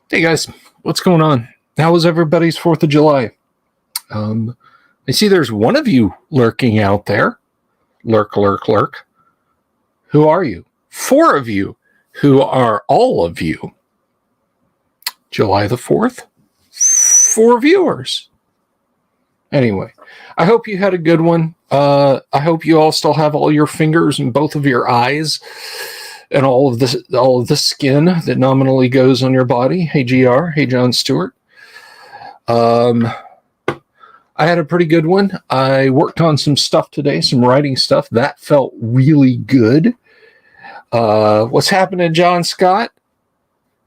Hey guys, what's going on? How was everybody's 4th of July? I see there's one of you lurking out there. Lurk, lurk, lurk. Who are you? 4 of you. Who are all of you? July the 4th? 4 viewers. Anyway, I hope you had a good one. I hope you all still have all your fingers and both of your eyes and all of the skin that nominally goes on your body. Hey GR, hey John Stewart. I had a pretty good one. I worked on some stuff today, some writing stuff. That felt really good. What's happening, John Scott?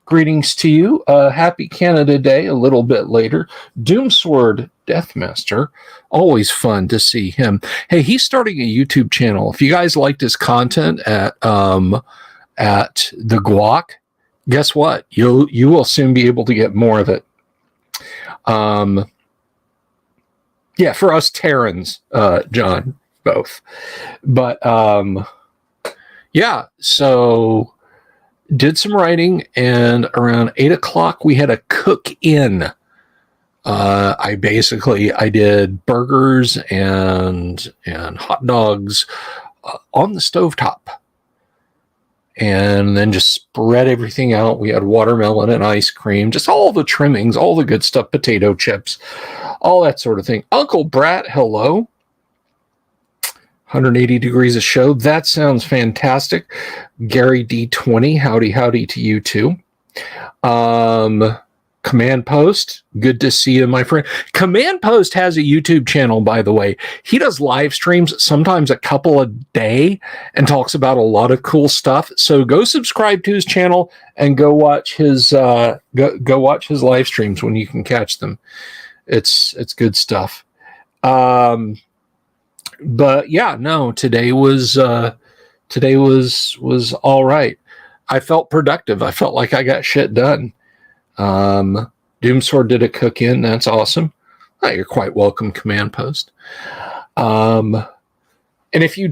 Greetings to you. Happy Canada Day a little bit later. Doomsword Deathmaster. Always fun to see him. Hey, he's starting a YouTube channel. If you guys liked his content at the Guac, guess what? You will soon be able to get more of it. Yeah, for us Terrans, John, both. But yeah, so did some writing, and around 8 o'clock we had a cook-in. I did burgers and hot dogs on the stovetop, and then just spread everything out. We had watermelon and ice cream, just all the trimmings, all the good stuff, potato chips, all that sort of thing. Uncle Brat, hello. 180 degrees a show. That sounds fantastic. Gary D20, howdy to you too. Command Post, good to see you, my friend. Command Post has a YouTube channel, by the way. He does live streams, sometimes a couple a day, and talks about a lot of cool stuff. So go subscribe to his channel and go watch his go watch his live streams when you can catch them. It's good stuff. But yeah, no, today was all right. I felt productive. I felt like I got shit done. Doomsword did a cook-in. That's awesome. Oh, you're quite welcome, Command Post. And if you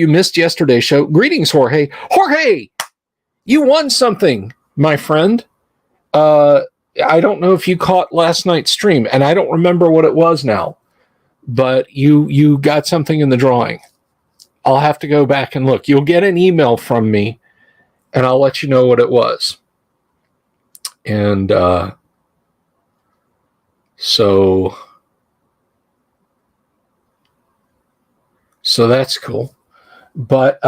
missed yesterday's show, greetings, Jorge. Jorge, you won something, my friend. I don't know if you caught last night's stream, and I don't remember what it was now, but you got something in the drawing. I'll have to go back and look. You'll get an email from me, and I'll let you know what it was. And so that's cool. But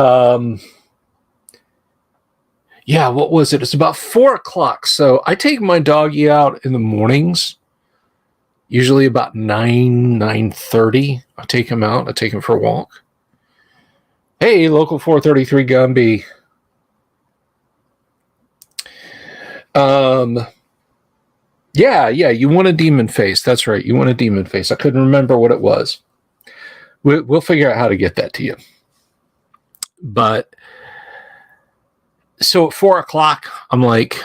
yeah, what was it? It's about 4 o'clock. So I take my doggy out in the mornings, usually about 9:30. I take him out. I take him for a walk. Hey, local 433 Gumby. Yeah, you want a demon face. That's right. You want a demon face. I couldn't remember what it was. We'll figure out how to get that to you. But so at 4 o'clock, I'm like,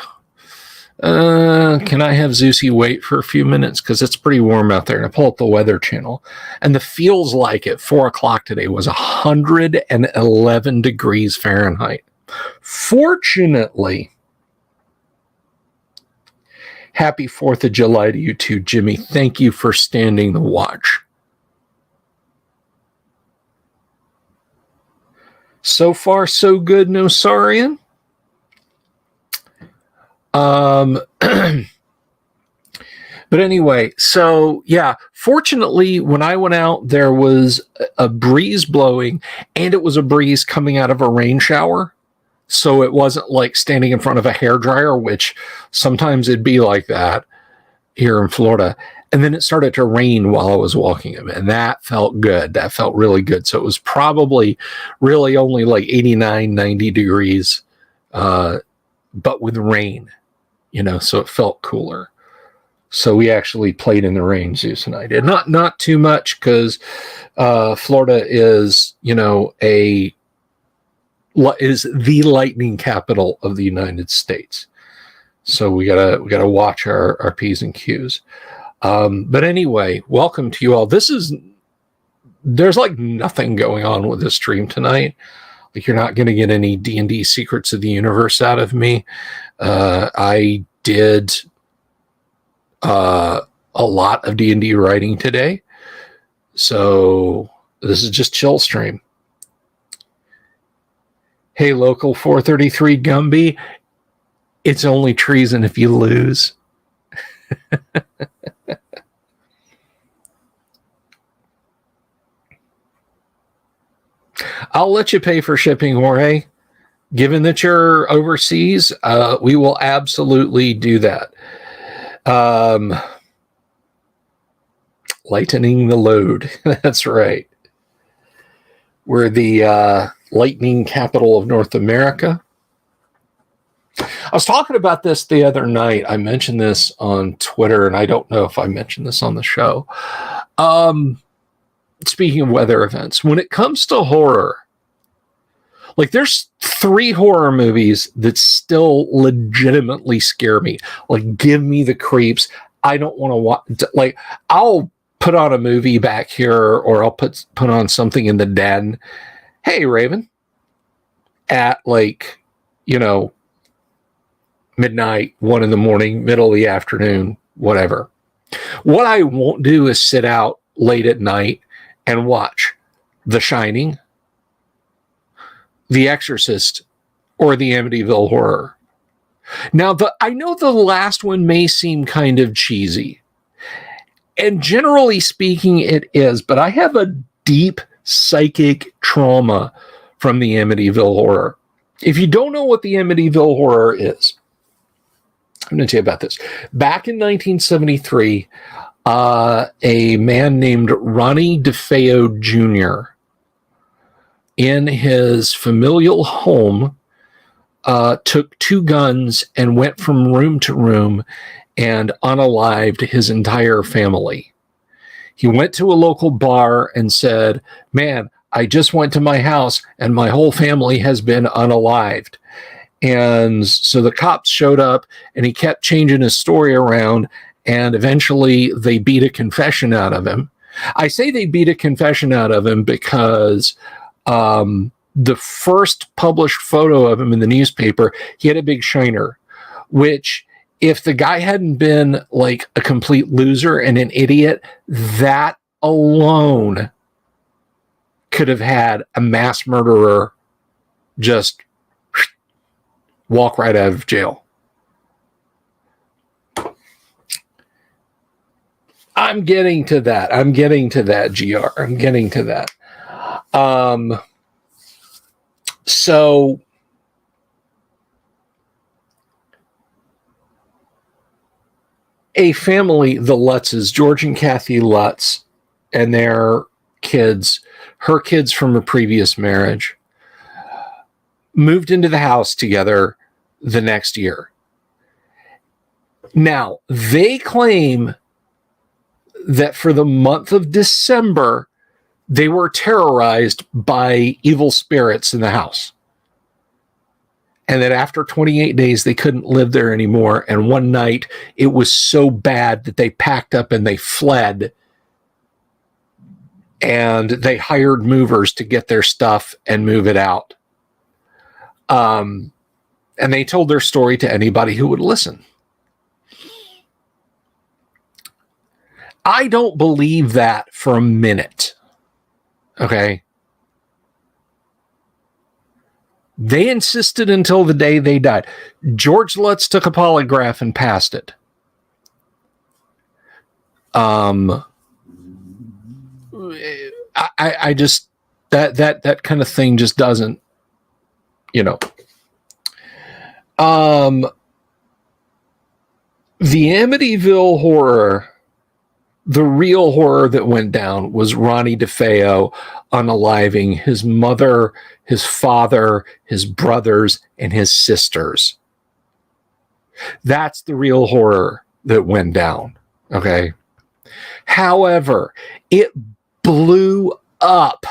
can I have Zeusy wait for a few minutes? Because it's pretty warm out there. And I pull up the Weather Channel, and the feels like at 4 o'clock today was 111 degrees Fahrenheit. Fortunately, happy 4th of July to you too, Jimmy. Thank you for standing the watch. So far, so good, no Saurian. But anyway, so yeah, fortunately, when I went out, there was a breeze blowing, and it was a breeze coming out of a rain shower. So it wasn't like standing in front of a hairdryer, which sometimes it'd be like that here in Florida. And then it started to rain while I was walking him, and that felt good. That felt really good. So it was probably really only like 89, 90 degrees, but with rain, so it felt cooler. So we actually played in the rain, Zeus and I did. Not too much, because Florida is, is the lightning capital of the United States. So we gotta watch our P's and Q's. But anyway, welcome to you all. There's like nothing going on with this stream tonight. Like, you're not going to get any D&D Secrets of the Universe out of me. I did a lot of D&D writing today. So this is just chill stream. Hey, local 433 Gumby, it's only treason if you lose. I'll let you pay for shipping, Jorge. Given that you're overseas, we will absolutely do that. Lightening the load. That's right. We're the lightning capital of North America. I was talking about this the other night. I mentioned this on Twitter, and I don't know if I mentioned this on the show. Speaking of weather events, when it comes to horror, like there's 3 horror movies that still legitimately scare me. Like, give me the creeps. I don't want to watch. Like, I'll put on a movie back here, or I'll put on something in the den. Hey, Raven, at like, midnight, 1 a.m, middle of the afternoon, whatever. What I won't do is sit out late at night and watch The Shining, The Exorcist, or the Amityville Horror. Now, I know the last one may seem kind of cheesy, and generally speaking, it is, but I have a deep psychic trauma from the Amityville Horror. If you don't know what the Amityville Horror is, I'm going to tell you about this. Back in 1973, a man named Ronnie DeFeo Jr., in his familial home, took 2 guns and went from room to room and unalived his entire family. He went to a local bar and said, "Man, I just went to my house and my whole family has been unalived." And so the cops showed up, and he kept changing his story around, and eventually they beat a confession out of him. I say they beat a confession out of him because the first published photo of him in the newspaper, he had a big shiner, which, if the guy hadn't been like a complete loser and an idiot, that alone could have had a mass murderer just walk right out of jail. I'm getting to that, GR. I'm getting to that. So a family, the Lutzes, George and Kathy Lutz, and their kids, her kids from a previous marriage, moved into the house together the next year. Now, they claim that for the month of December, they were terrorized by evil spirits in the house. And that after 28 days, they couldn't live there anymore. And one night, it was so bad that they packed up and they fled. And they hired movers to get their stuff and move it out. And they told their story to anybody who would listen. I don't believe that for a minute. Okay. They insisted until the day they died. George Lutz took a polygraph and passed it. I just, that kind of thing just doesn't, the Amityville Horror, the real horror that went down was Ronnie DeFeo unaliving his mother, his father, his brothers, and his sisters. That's the real horror that went down. Okay. However, it blew up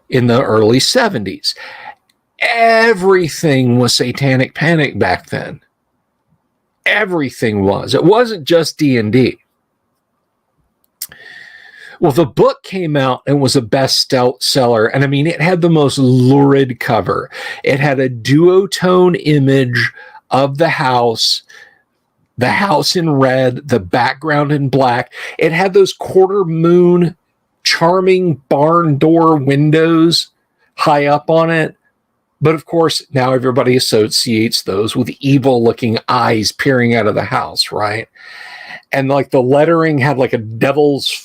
in the early 70s. Everything was satanic panic back then. Everything was. It wasn't just D&D. Well, the book came out and was a bestseller. And I mean, it had the most lurid cover. It had a duotone image of the house the house in red, the background in black. It had those quarter moon, charming barn door windows high up on it. But of course, now everybody associates those with evil looking eyes peering out of the house, right? And like the lettering had like a devil's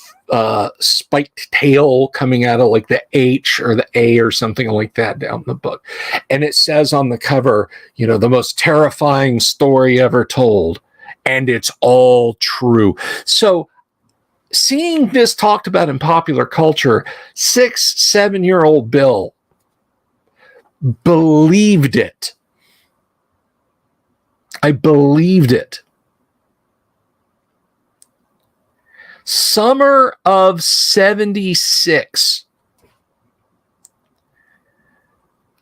spiked tail coming out of like the H or the A or something like that down the book. And it says on the cover, you know, the most terrifying story ever told. And it's all true. So seeing this talked about in popular culture, 6-7-year-old Bill believed it. I believed it. Summer of 76.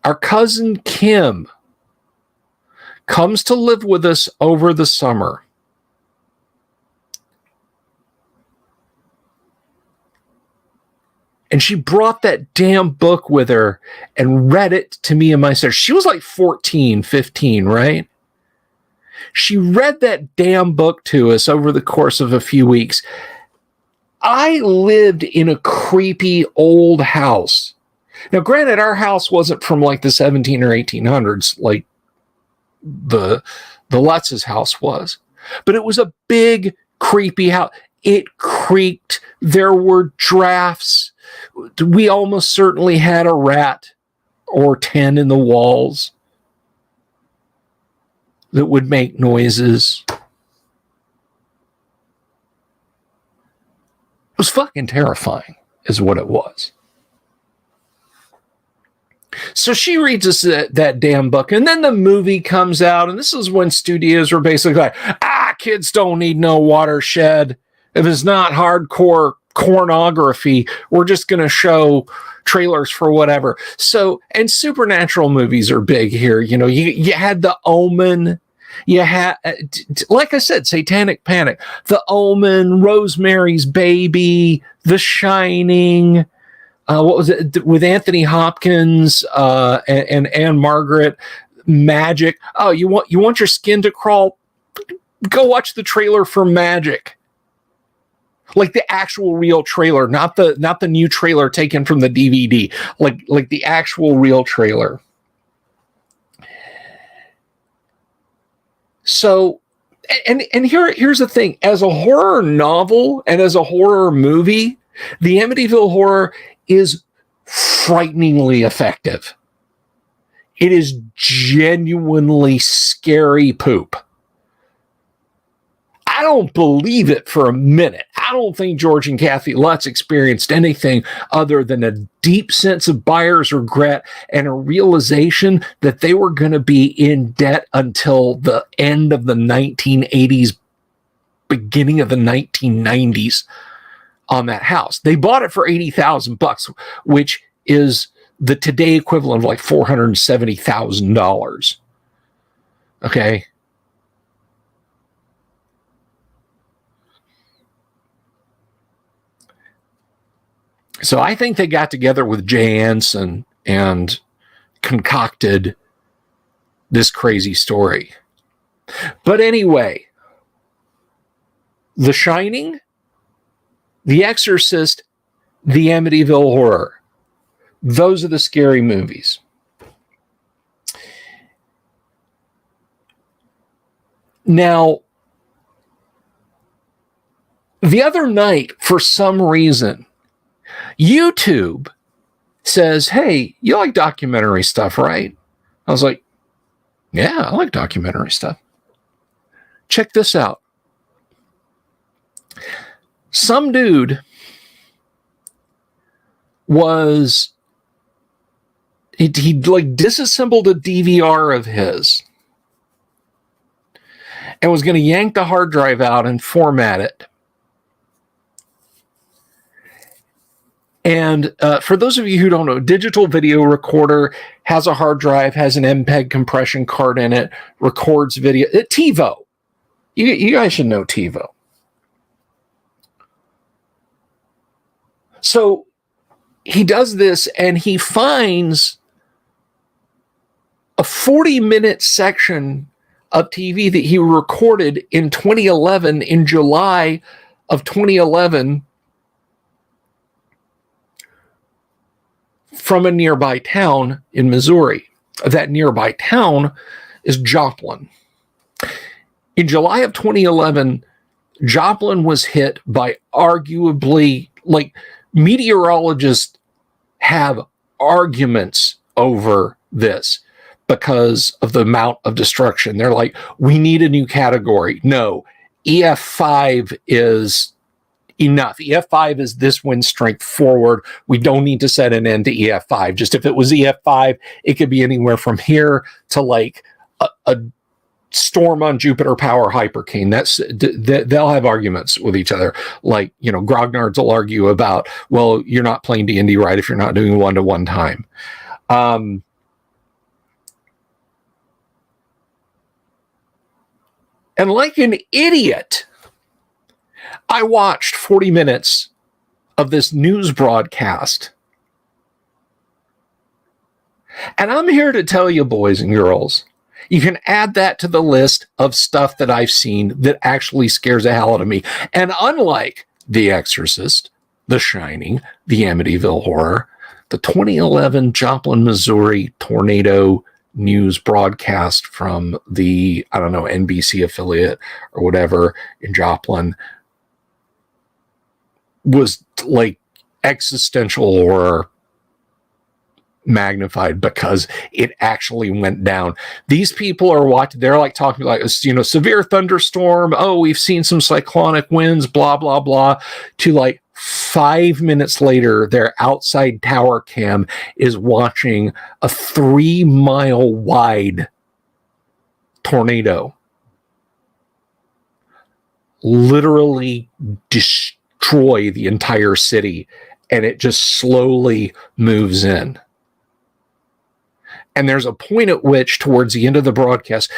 Our cousin Kim comes to live with us over the summer. And she brought that damn book with her and read it to me and my sister. She was like 14, 15, right? She read that damn book to us over the course of a few weeks. I lived in a creepy old house. Now, granted, our house wasn't from like the 17 or 1800s like the Lutz's house was, but it was a big, creepy house. It creaked. There were drafts. We almost certainly had a rat or 10 in the walls that would make noises. It was fucking terrifying, is what it was. So she reads us that damn book, and then the movie comes out, and this is when studios were basically like, kids don't need no watershed. If it's not hardcore pornography, we're just going to show trailers for whatever. So, and supernatural movies are big here. You know, you had The Omen. You had, like I said, Satanic Panic, The Omen, Rosemary's Baby, The Shining. What was it with Anthony Hopkins and Anne Margaret? Magic. Oh, you want your skin to crawl? Go watch the trailer for Magic. Like the actual real trailer, not the new trailer taken from the DVD. Like the actual real trailer. So, and here's the thing: as a horror novel and as a horror movie, the Amityville Horror is frighteningly effective. It is genuinely scary poop. I don't believe it for a minute. I don't think George and Kathy Lutz experienced anything other than a deep sense of buyer's regret and a realization that they were going to be in debt until the end of the 1980s, beginning of the 1990s on that house. They bought it for $80,000, which is the today equivalent of like $470,000. Okay. So I think they got together with Jay Anson and concocted this crazy story. But anyway, The Shining, The Exorcist, The Amityville Horror. Those are the scary movies. Now, the other night, for some reason, YouTube says, hey, you like documentary stuff, right? I was like, yeah, I like documentary stuff. Check this out. Some dude was, he like disassembled a DVR of his and was going to yank the hard drive out and format it. And for those of you who don't know, digital video recorder has a hard drive, has an MPEG compression card in it, records video. TiVo. You guys should know TiVo. So he does this and he finds a 40-minute section of TV that he recorded in 2011, in July of 2011, from a nearby town in Missouri. That nearby town is Joplin. In July of 2011, Joplin was hit by arguably, like, meteorologists have arguments over this because of the amount of destruction. They're like, we need a new category. No, EF5 is enough. EF5 is this wind strength forward. We don't need to set an end to EF5. Just if it was EF5, it could be anywhere from here to like a storm on Jupiter power hypercane. They'll have arguments with each other. Like, you know, grognards will argue about, well, you're not playing D&D right if you're not doing 1-to-1 time. And like an idiot, I watched 40 minutes of this news broadcast. And I'm here to tell you, boys and girls, you can add that to the list of stuff that I've seen that actually scares the hell out of me. And unlike The Exorcist, The Shining, the Amityville Horror, the 2011 Joplin, Missouri tornado news broadcast from the, I don't know, NBC affiliate or whatever in Joplin was like existential horror magnified because it actually went down. These people are watching, they're like talking like, you know, severe thunderstorm. Oh, we've seen some cyclonic winds, blah, blah, blah, to like 5 minutes later, their outside tower cam is watching a 3-mile wide tornado literally destroy the entire city, and it just slowly moves in. And there's a point at which, towards the end of the broadcast,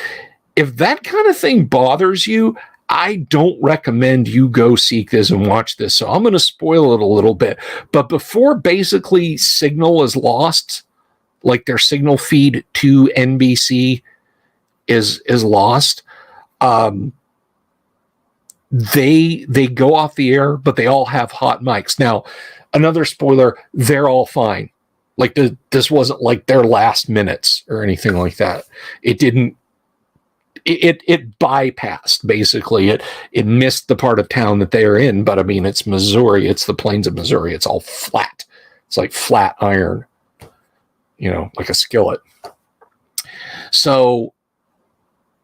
if that kind of thing bothers you, I don't recommend you go seek this and watch this. So I'm going to spoil it a little bit. But before basically signal is lost, like their signal feed to NBC is lost, they go off the air, but they all have hot mics. Now, another spoiler, they're all fine. Like this wasn't like their last minutes or anything like that. It didn't. It bypassed, basically. It missed the part of town that they are in, but I mean, it's Missouri. It's the plains of Missouri. It's all flat. It's like flat iron, you know, like a skillet. So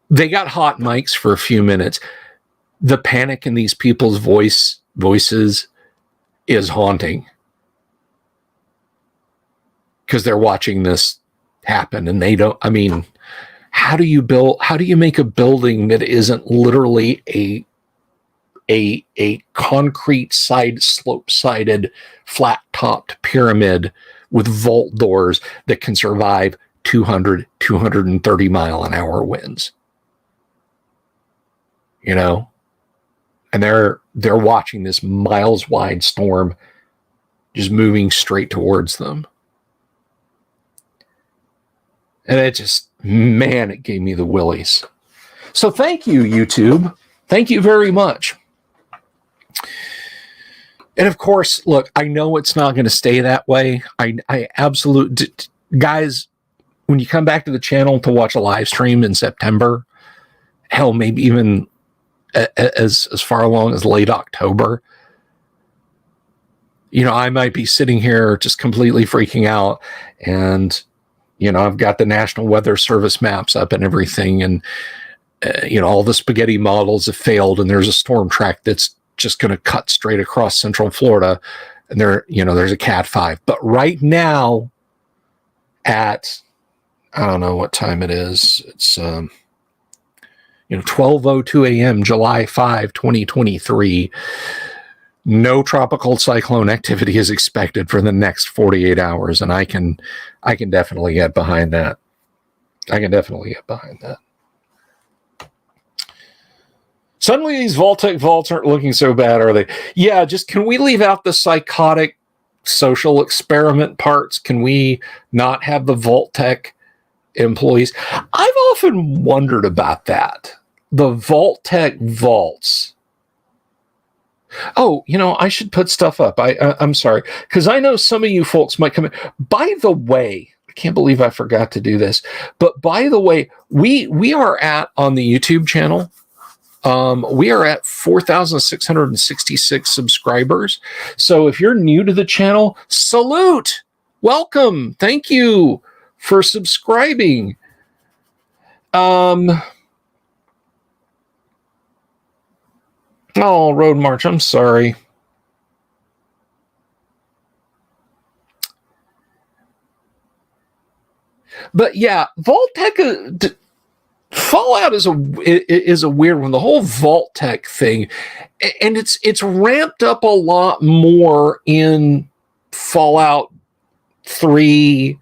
they got hot mics for a few minutes. The panic in these people's voices is haunting because they're watching this happen, and they don't, I mean, how do you make a building that isn't literally a concrete slope-sided, flat-topped pyramid with vault doors that can survive 230 mile an hour winds? You know? And they're watching this miles wide storm just moving straight towards them. And it just, man, it gave me the willies. So thank you, YouTube. Thank you very much. And of course, look, I know it's not going to stay that way. I absolutely, guys, when you come back to the channel to watch a live stream in September, hell, maybe even as far along as late October, you know, I might be sitting here just completely freaking out, and you know, I've got the National Weather Service maps up and everything, and you know, all the spaghetti models have failed, and there's a storm track that's just going to cut straight across Central Florida, and there's a Cat 5. But right now, at, I don't know what time it is, it's 12:02 a.m. July 5, 2023. No tropical cyclone activity is expected for the next 48 hours, and I can definitely get behind that. Suddenly these Vault-Tec vaults aren't looking so bad, are they? Yeah, just can we leave out the psychotic social experiment parts? Can we not have the Vault-Tec employees. I've often wondered about that. The Vault-Tec vaults. Oh, I should put stuff up. I'm sorry, because I know some of you folks might come in. By the way, I can't believe I forgot to do this. But by the way, we are at on the YouTube channel. We are at 4,666 subscribers. So if you're new to the channel, salute, welcome, thank you for subscribing. Oh, Road March, I'm sorry. But yeah, Vault-Tec, Fallout is a weird one. The whole Vault-Tec thing, and it's ramped up a lot more in Fallout 3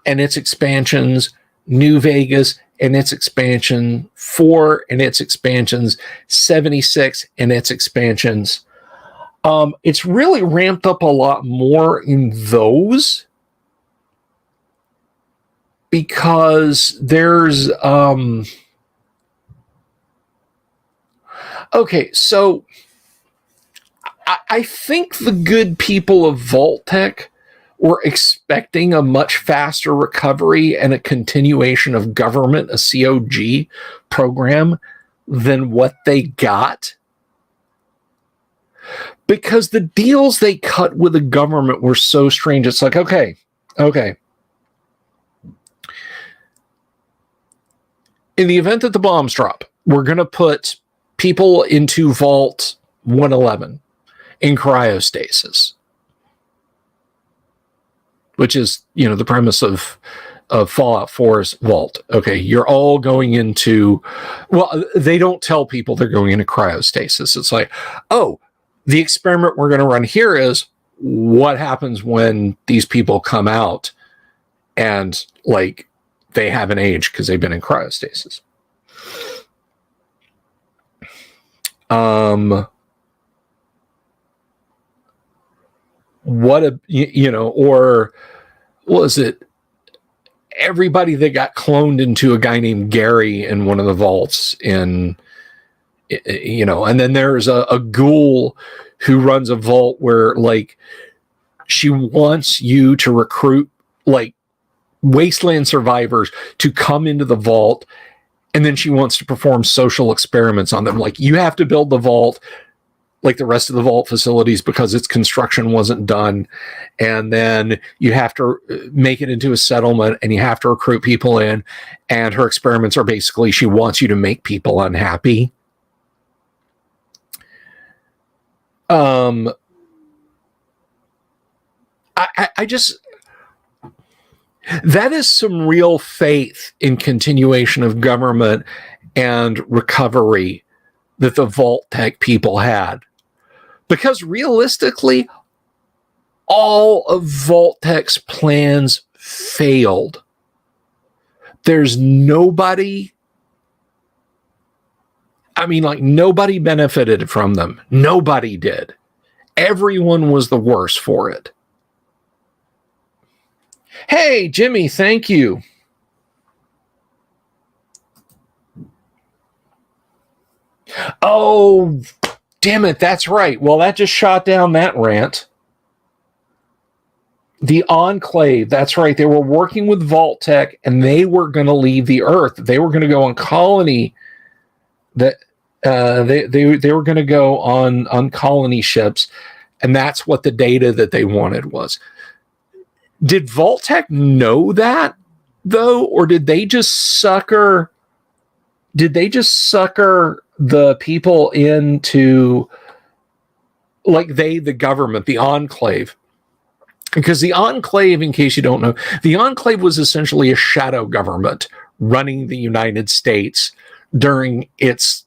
and its expansions, New Vegas and its expansion, 4 and its expansions, 76 and its expansions. It's really ramped up a lot more in those because there's okay, so I think the good people of Vault-Tec were expecting a much faster recovery and a continuation of government, a COG program, than what they got. Because the deals they cut with the government were so strange. It's like, okay. In the event that the bombs drop, we're going to put people into Vault 111 in cryostasis, which is, the premise of Fallout 4's Vault. Okay, you're all going into, well, they don't tell people they're going into cryostasis. It's like, oh, the experiment we're going to run here is what happens when these people come out and, like, they haven't aged because they've been in cryostasis. Or was it everybody that got cloned into a guy named Gary in one of the vaults and then there's a ghoul who runs a vault where, like, she wants you to recruit, like, wasteland survivors to come into the vault, and then she wants to perform social experiments on them. Like, you have to build the vault like the rest of the vault facilities because its construction wasn't done, and then you have to make it into a settlement, and you have to recruit people in, and her experiments are basically she wants you to make people unhappy. I just, that is some real faith in continuation of government and recovery that the Vault-Tec people had. Because realistically, all of Vault-Tec's plans failed. There's nobody, nobody benefited from them. Nobody did. Everyone was the worse for it. Hey, Jimmy, thank you. Oh, damn it, that's right. Well, that just shot down that rant. The Enclave, that's right. They were working with Vault-Tec, and they were going to leave the Earth. They were going to go on colony. They were going to go on colony ships, and that's what the data that they wanted was. Did Vault-Tec know that, though, or did they just sucker the people into, like, the government, the Enclave? Because the Enclave, in case you don't know, the Enclave was essentially a shadow government running the United States during its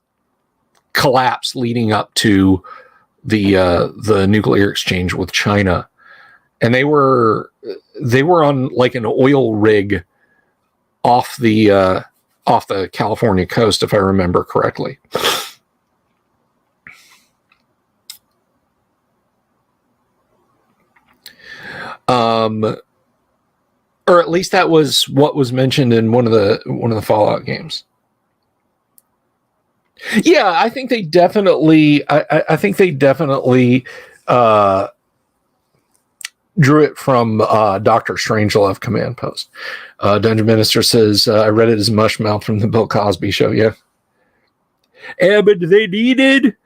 collapse leading up to the nuclear exchange with China. And they were on, like, an oil rig off the California coast, if I remember correctly. Or at least that was what was mentioned in one of the Fallout games. Yeah, I think they definitely. I think they definitely drew it from Dr. Strangelove Command Post. Dungeon Minister says, I read it as Mushmouth from the Bill Cosby Show. Yeah. But they needed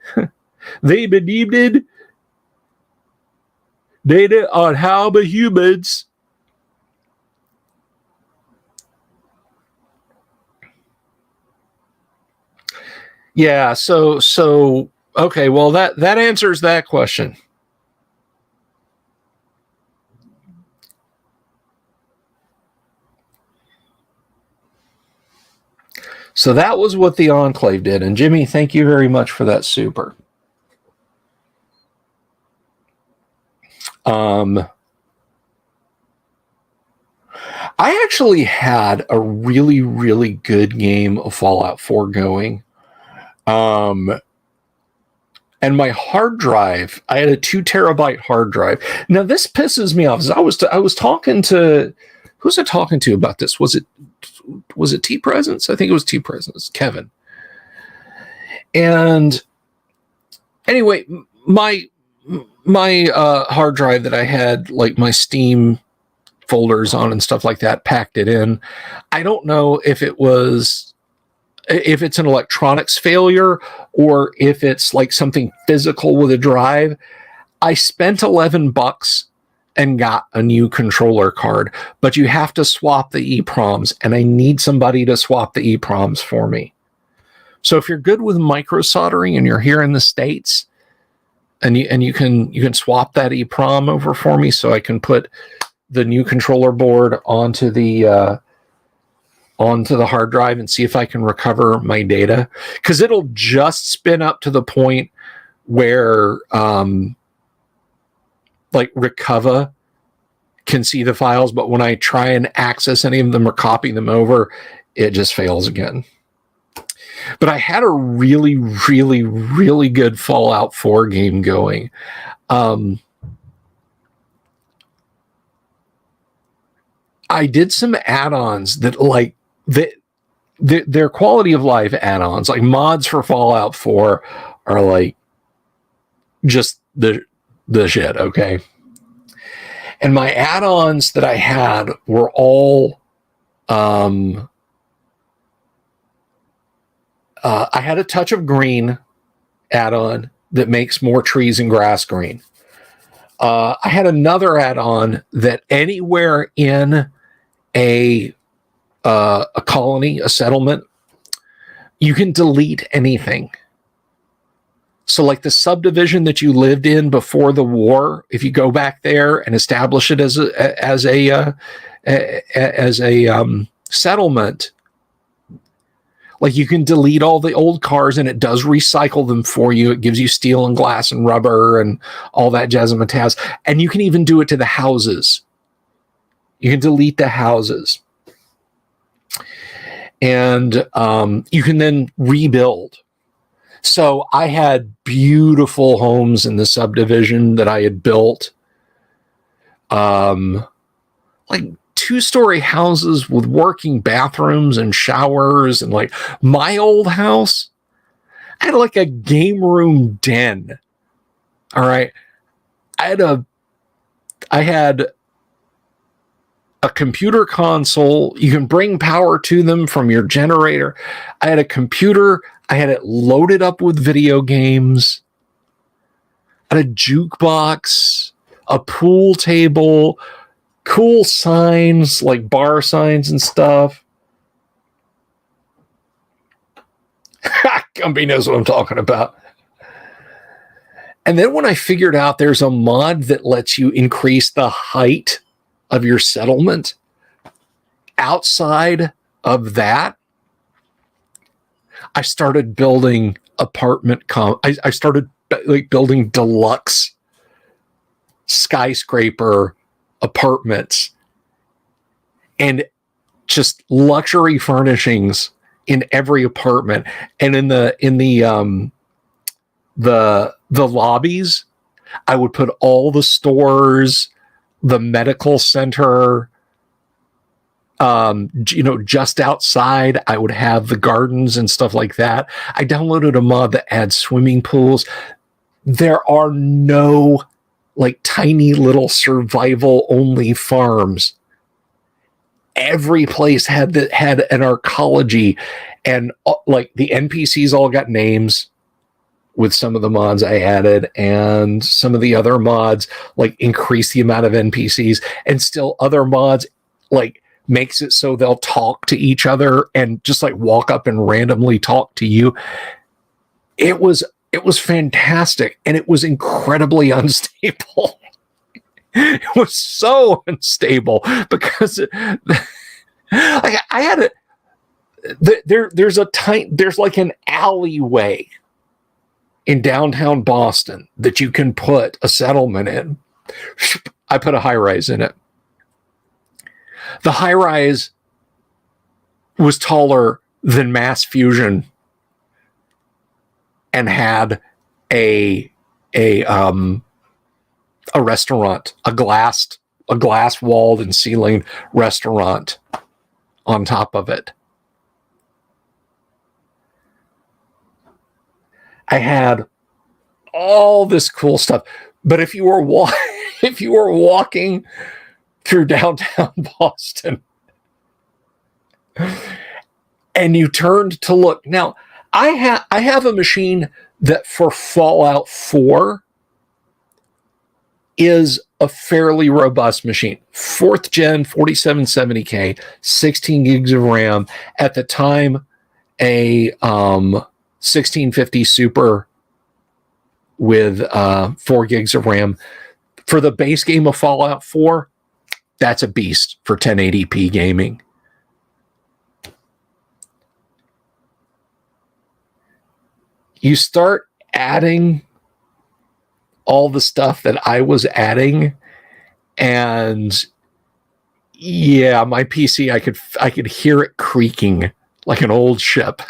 data on how the humans. Yeah, so okay, well that answers that question. So that was what the Enclave did. And Jimmy, thank you very much for that super. I actually had a really, really good game of Fallout 4 going. And my hard drive, I had a 2 terabyte hard drive. Now this pisses me off. I was talking to, who was I talking to about this? Was it T Presence? I think it was T Presence, Kevin. And anyway, my hard drive that I had like my Steam folders on and stuff like that, packed it in. I don't know if it's an electronics failure or if it's like something physical with a drive. I spent $11 and got a new controller card, but you have to swap the EEPROMs, and I need somebody to swap the EEPROMs for me. So if you're good with micro soldering and you're here in the States, and you can swap that EEPROM over for me, so I can put the new controller board onto the hard drive and see if I can recover my data, because it'll just spin up to the point where like Recover can see the files, but when I try and access any of them or copy them over, it just fails again. But I had a really, really, really good Fallout 4 game going. I did some add-ons that like their quality of life add-ons, like mods for Fallout 4 are like just the shit, okay? And my add-ons that I had were all I had a Touch of Green add-on that makes more trees and grass green. I had another add-on that anywhere in a colony, a settlement, you can delete anything. So like the subdivision that you lived in before the war, if you go back there and establish it as a settlement, like you can delete all the old cars and it does recycle them for you. It gives you steel and glass and rubber and all that jazzmatazz. And you can even do it to the houses. You can delete the houses. And you can then rebuild. So I had beautiful homes in the subdivision that I had built. Like 2-story houses with working bathrooms and showers. And like my old house, I had like a game room den. All right. I had a computer console. You can bring power to them from your generator. I had a computer. I had it loaded up with video games. I had a jukebox, a pool table, cool signs like bar signs and stuff. Gumby knows what I'm talking about. And then when I figured out there's a mod that lets you increase the height of your settlement outside of that, I started building I started like building deluxe skyscraper apartments and just luxury furnishings in every apartment. And in the lobbies, I would put all the stores, the medical center, just outside, I would have the gardens and stuff like that. I downloaded a mod that adds swimming pools. There are no like tiny little survival only farms. Every place had an arcology, and like the NPCs all got names with some of the mods I added, and some of the other mods like increase the amount of NPCs, and still other mods like makes it so they'll talk to each other and just like walk up and randomly talk to you. It was fantastic, and it was incredibly unstable. It was so unstable because I had it. There's like an alleyway in downtown Boston that you can put a settlement in. I put a high rise in it. The high rise was taller than Mass Fusion and had a restaurant, a glass walled and ceilinged restaurant on top of it. I had all this cool stuff, but if you were walking through downtown Boston and you turned to look, now I have a machine that for Fallout 4 is a fairly robust machine. 4th gen 4770K, 16 gigs of RAM. At the time, a 1650 Super with 4 gigs of RAM. For the base game of Fallout 4, that's a beast for 1080p gaming. You start adding all the stuff that I was adding, and yeah, my PC, I could hear it creaking like an old ship.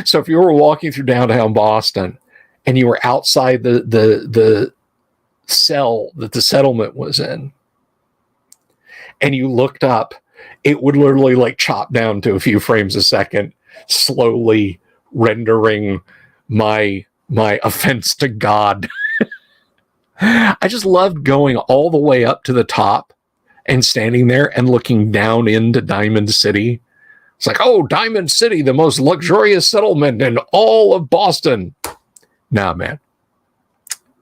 So if you were walking through downtown Boston and you were outside the cell that the settlement was in, and you looked up, it would literally like chop down to a few frames a second, slowly rendering my offense to God. I just loved going all the way up to the top and standing there and looking down into Diamond City. It's like, oh, Diamond City, the most luxurious settlement in all of Boston. Nah, man.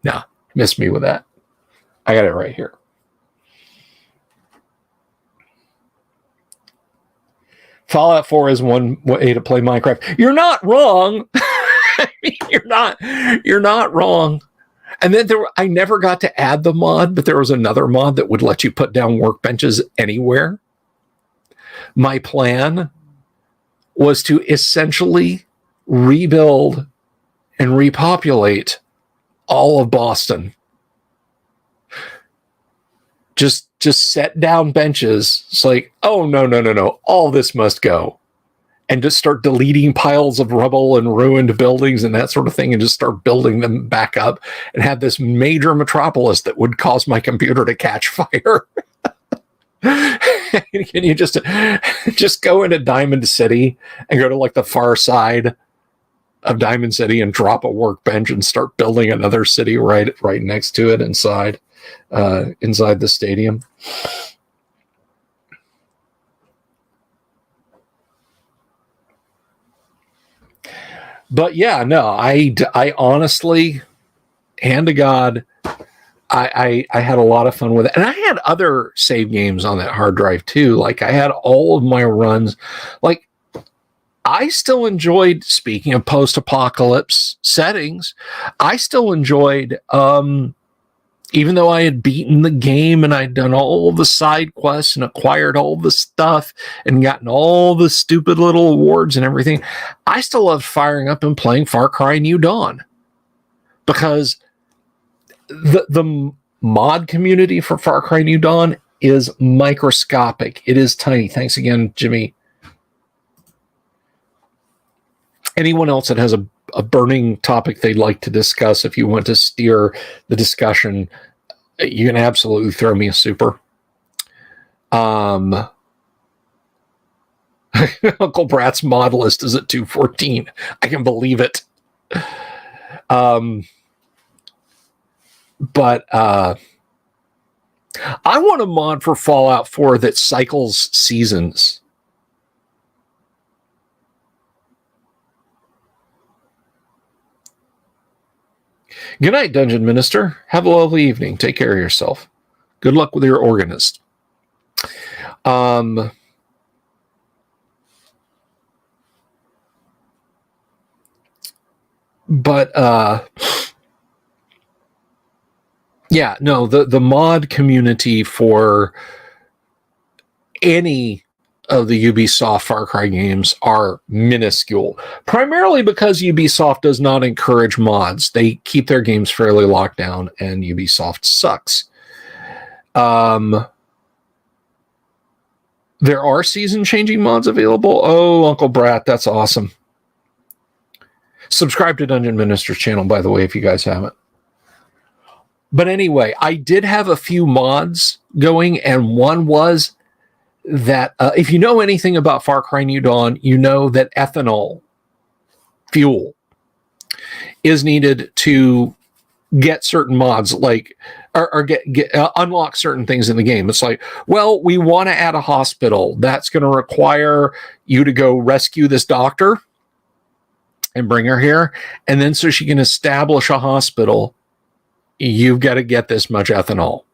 Nah, miss me with that. I got it right here. Fallout 4 is one way to play Minecraft. You're not wrong. You're not wrong. And then I never got to add the mod, but there was another mod that would let you put down workbenches anywhere. My plan was to essentially rebuild and repopulate all of Boston. Just set down benches. It's like, oh, no. All this must go. And just start deleting piles of rubble and ruined buildings and that sort of thing, and just start building them back up and have this major metropolis that would cause my computer to catch fire. Can you just go into Diamond City and go to like the far side of Diamond City and drop a workbench and start building another city right next to it inside the stadium? But yeah, no, I honestly, hand to God, I had a lot of fun with it. And I had other save games on that hard drive too. Like I had all of my runs. Like I still enjoyed, speaking of post-apocalypse settings, I still enjoyed, even though I had beaten the game and I'd done all the side quests and acquired all the stuff and gotten all the stupid little awards and everything, I still loved firing up and playing Far Cry New Dawn, because the mod community for Far Cry New Dawn is microscopic. It is tiny. Thanks again, Jimmy. Anyone else that has a burning topic they'd like to discuss, if you want to steer the discussion, you can absolutely throw me a super. Uncle Brat's mod list is at 214. I can believe it. But I want a mod for Fallout 4 that cycles seasons. Good night, Dungeon Minister. Have a lovely evening. Take care of yourself. Good luck with your organist. Yeah, no, the mod community for any of the Ubisoft Far Cry games are minuscule, primarily because Ubisoft does not encourage mods. They keep their games fairly locked down, and Ubisoft sucks. There are season-changing mods available. Oh, Uncle Brat, that's awesome. Subscribe to Dungeon Minister's channel, by the way, if you guys haven't. But anyway, I did have a few mods going, and one was that if you know anything about Far Cry New Dawn, you know that ethanol fuel is needed to get certain mods, like or get unlock certain things in the game. It's like, well, we want to add a hospital. That's going to require you to go rescue this doctor and bring her here, and then so she can establish a hospital, you've got to get this much ethanol.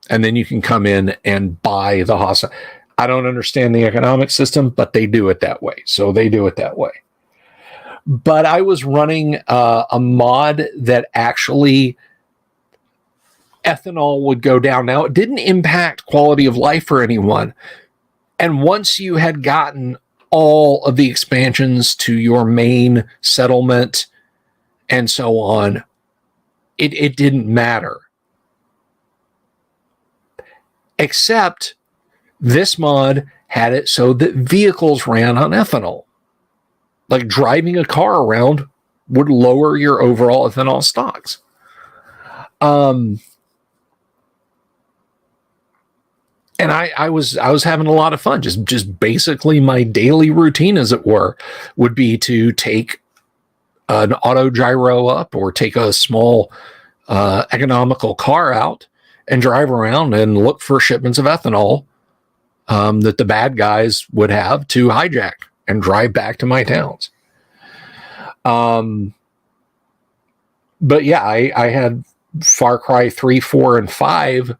And then you can come in and buy the hospital. I don't understand the economic system, but they do it that way. So they do it that way. But I was running a mod that actually ethanol would go down. Now, it didn't impact quality of life for anyone. And once you had gotten all of the expansions to your main settlement and so on, it didn't matter. Except this mod had it so that vehicles ran on ethanol. Like driving a car around would lower your overall ethanol stocks. And I was having a lot of fun. Just basically my daily routine, as it were, would be to take an auto gyro up or take a small economical car out and drive around and look for shipments of ethanol that the bad guys would have to hijack and drive back to my towns. But yeah, I had Far Cry 3, 4, and 5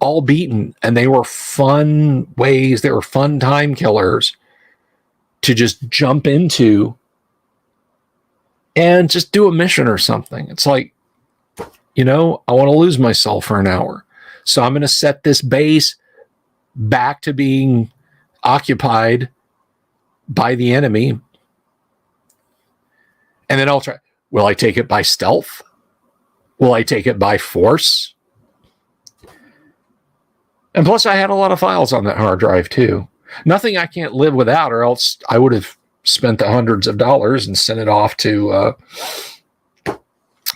all beaten, and they were fun ways, they were fun time killers to just jump into and just do a mission or something. It's like, you know, I want to lose myself for an hour. So I'm going to set this base back to being occupied by the enemy. And then I'll try. Will I take it by stealth? Will I take it by force? And plus, I had a lot of files on that hard drive, too. Nothing I can't live without, or else I would have spent the hundreds of dollars and sent it off to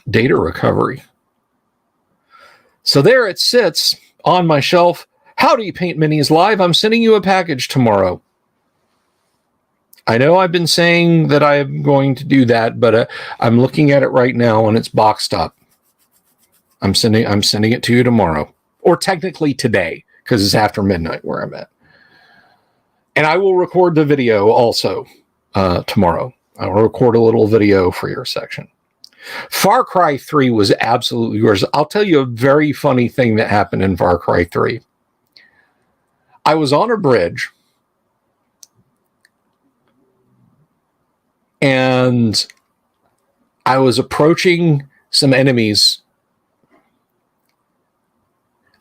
data recovery. So there it sits on my shelf. Howdy, Paint Minis Live. I'm sending you a package tomorrow. I know I've been saying that I'm going to do that, but I'm looking at it right now and it's boxed up. I'm sending it to you tomorrow, or technically today, because it's after midnight where I'm at. And I will record the video also tomorrow. I will record a little video for your section. Far Cry 3 was absolutely yours. I'll tell you a very funny thing that happened in Far Cry 3. I was on a bridge, and I was approaching some enemies.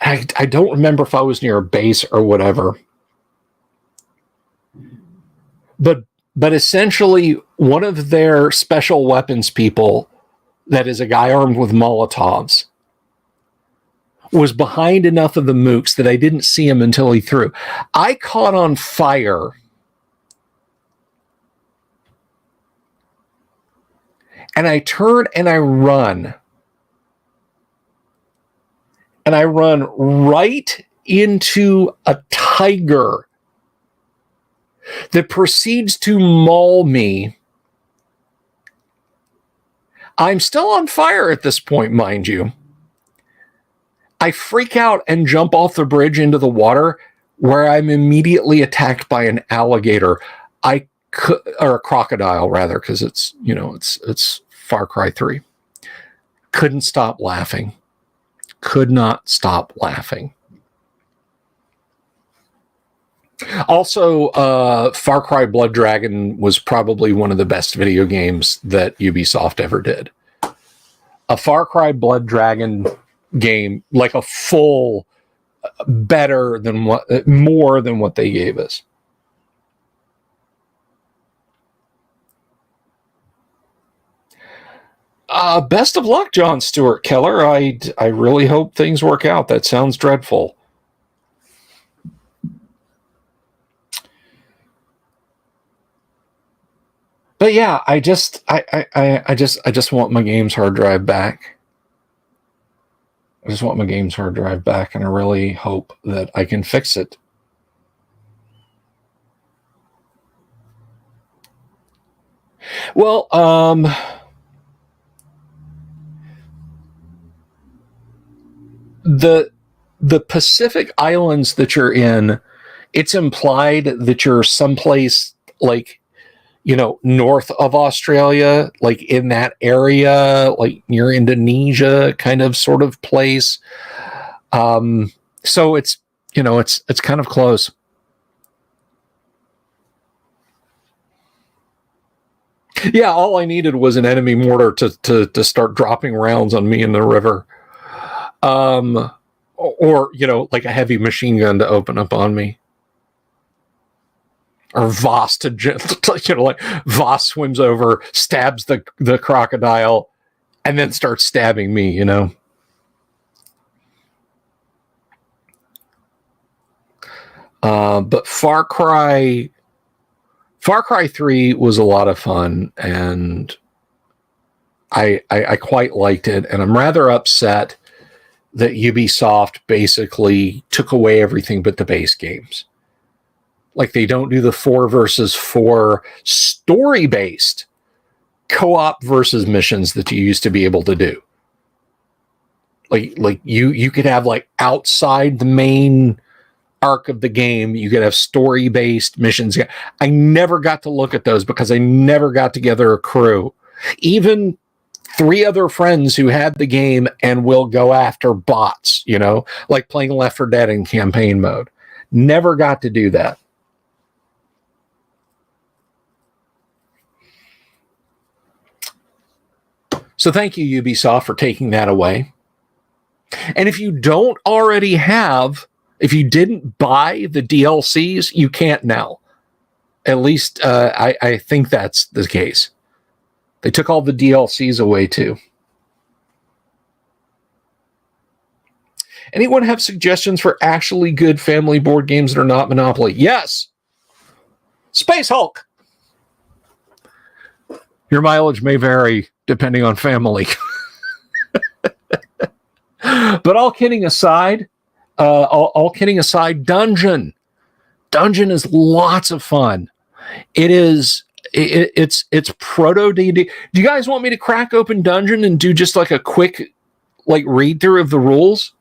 I don't remember if I was near a base or whatever. But essentially, one of their special weapons people, that is a guy armed with Molotovs, was behind enough of the mooks that I didn't see him until he threw. I caught on fire. And I turn and I run. And I run right into a tiger that proceeds to maul me. I'm still on fire at this point, mind you. I freak out and jump off the bridge into the water, where I'm immediately attacked by an alligator. Or a crocodile, rather, because it's Far Cry 3. Couldn't stop laughing. Could not stop laughing. Also, Far Cry Blood Dragon was probably one of the best video games that Ubisoft ever did. A Far Cry Blood Dragon game, like a full, more than what they gave us. Best of luck, John Stewart Keller. I really hope things work out. That sounds dreadful. But yeah, I just want my games hard drive back. I just want my games hard drive back, and I really hope that I can fix it. Well, the Pacific Islands that you're in, it's implied that you're someplace like, north of Australia, like in that area, like near Indonesia kind of sort of place. So it's kind of close. Yeah, all I needed was an enemy mortar to start dropping rounds on me in the river. Or like a heavy machine gun to open up on me. Or Voss like Voss swims over, stabs the crocodile, and then starts stabbing me, But Far Cry 3 was a lot of fun, and I quite liked it, and I'm rather upset that Ubisoft basically took away everything but the base games. Like, they don't do the 4 versus 4 story-based co-op versus missions that you used to be able to do. Like you could have, like, outside the main arc of the game, you could have story-based missions. I never got to look at those because I never got together a crew. Even 3 other friends who had the game and will go after bots, like playing Left 4 Dead in campaign mode. Never got to do that. So thank you, Ubisoft, for taking that away. And if you don't already have, if you didn't buy the DLCs, you can't now. At least I think that's the case. They took all the DLCs away too. Anyone have suggestions for actually good family board games that are not Monopoly? Yes. Space Hulk. Your mileage may vary depending on family. But all kidding aside, Dungeon. Dungeon is lots of fun. It's proto D&D. Do you guys want me to crack open Dungeon and do just like a quick read through of the rules?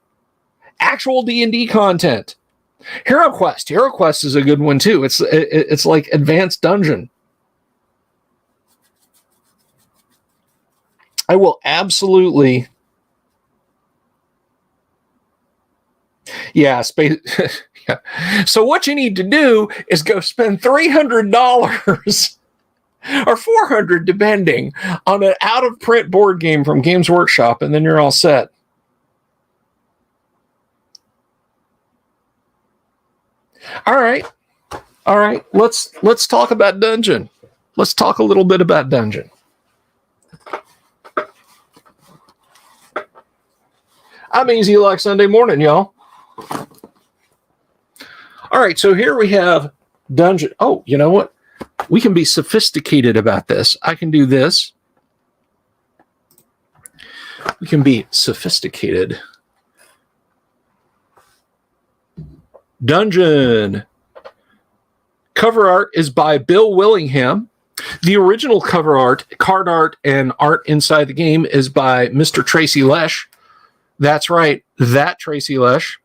Actual D&D content. Hero Quest is a good one too. It's like advanced Dungeon. I will absolutely. Yeah, space. Yeah. So what you need to do is go spend $300 or $400, depending, on an out-of-print board game from Games Workshop, and then you're all set. All right. Let's talk about Dungeon. Let's talk a little bit about Dungeon. I'm easy like Sunday morning, y'all. All right, so here we have Dungeon. Oh, you know what? We can be sophisticated about this. I can do this. We can be sophisticated. Dungeon. Cover art is by Bill Willingham. The original cover art, card art, and art inside the game is by Mr. Tracy Lesh. That's right, that Tracy Lesh.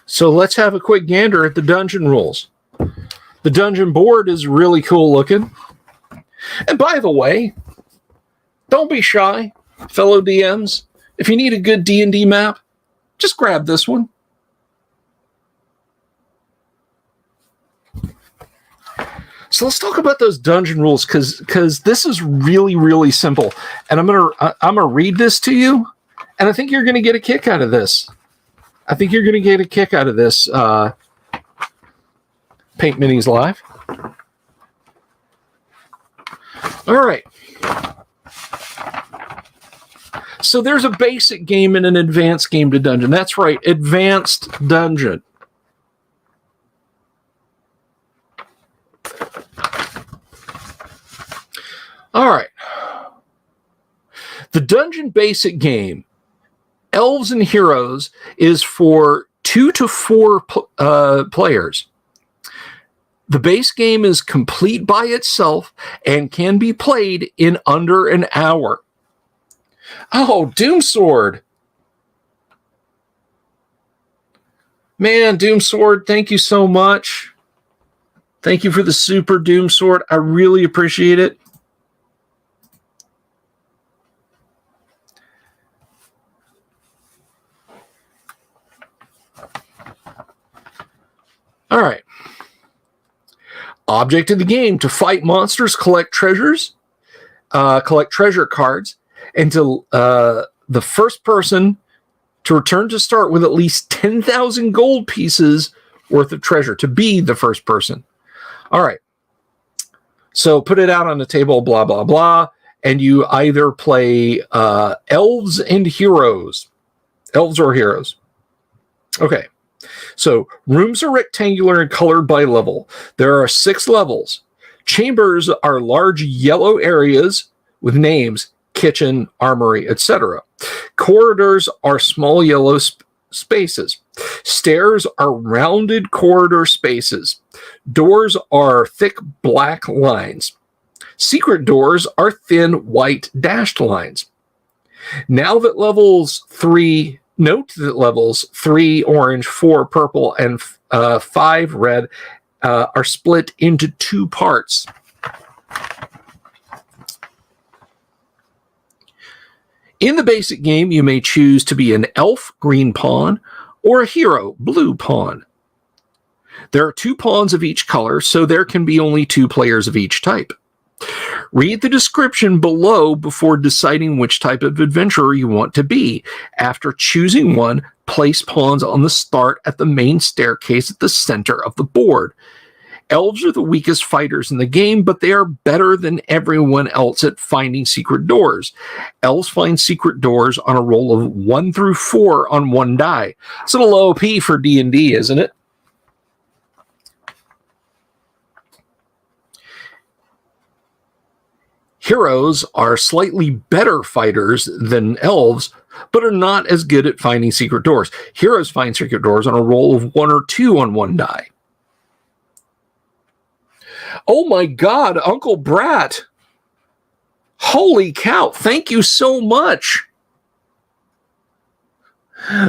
So let's have a quick gander at the dungeon rules. The dungeon board is really cool looking. And by the way, don't be shy, fellow DMs. If you need a good D&D map, just grab this one. So let's talk about those dungeon rules because this is really, really simple. And I'm gonna read this to you, and I think you're gonna get a kick out of this. Paint Minis Live. All right. So there's a basic game and an advanced game to dungeon. That's right, advanced dungeon. All right. The dungeon basic game, Elves and Heroes, is for 2 to 4 players. The base game is complete by itself and can be played in under an hour. Oh, Doomsword. Man, Doomsword, thank you so much. Thank you for the super Doomsword. I really appreciate it. All right. Object of the game: to fight monsters, collect treasures, collect treasure cards, and to the first person to return to start with at least 10,000 gold pieces worth of treasure, to be the first person. All right. So put it out on the table, blah, blah, blah. And you either play elves and heroes. Elves or heroes. Okay. So rooms are rectangular and colored by level. There are 6 levels. Chambers are large yellow areas with names: kitchen, armory, etc. Corridors are small yellow spaces. Stairs are rounded corridor spaces. Doors are thick black lines. Secret doors are thin white dashed lines. Note that levels 3 orange, 4 purple, and 5 red are split into 2 parts. In the basic game, you may choose to be an elf, green pawn, or a hero, blue pawn. There are 2 pawns of each color, so there can be only 2 players of each type. Read the description below before deciding which type of adventurer you want to be. After choosing one, place pawns on the start at the main staircase at the center of the board. Elves are the weakest fighters in the game, but they are better than everyone else at finding secret doors. Elves find secret doors on a roll of 1 through 4 on 1 die. It's a little OP for D&D, isn't it? Heroes are slightly better fighters than elves, but are not as good at finding secret doors. Heroes find secret doors on a roll of 1 or 2 on 1 die. Oh my God, Uncle Brat. Holy cow, thank you so much.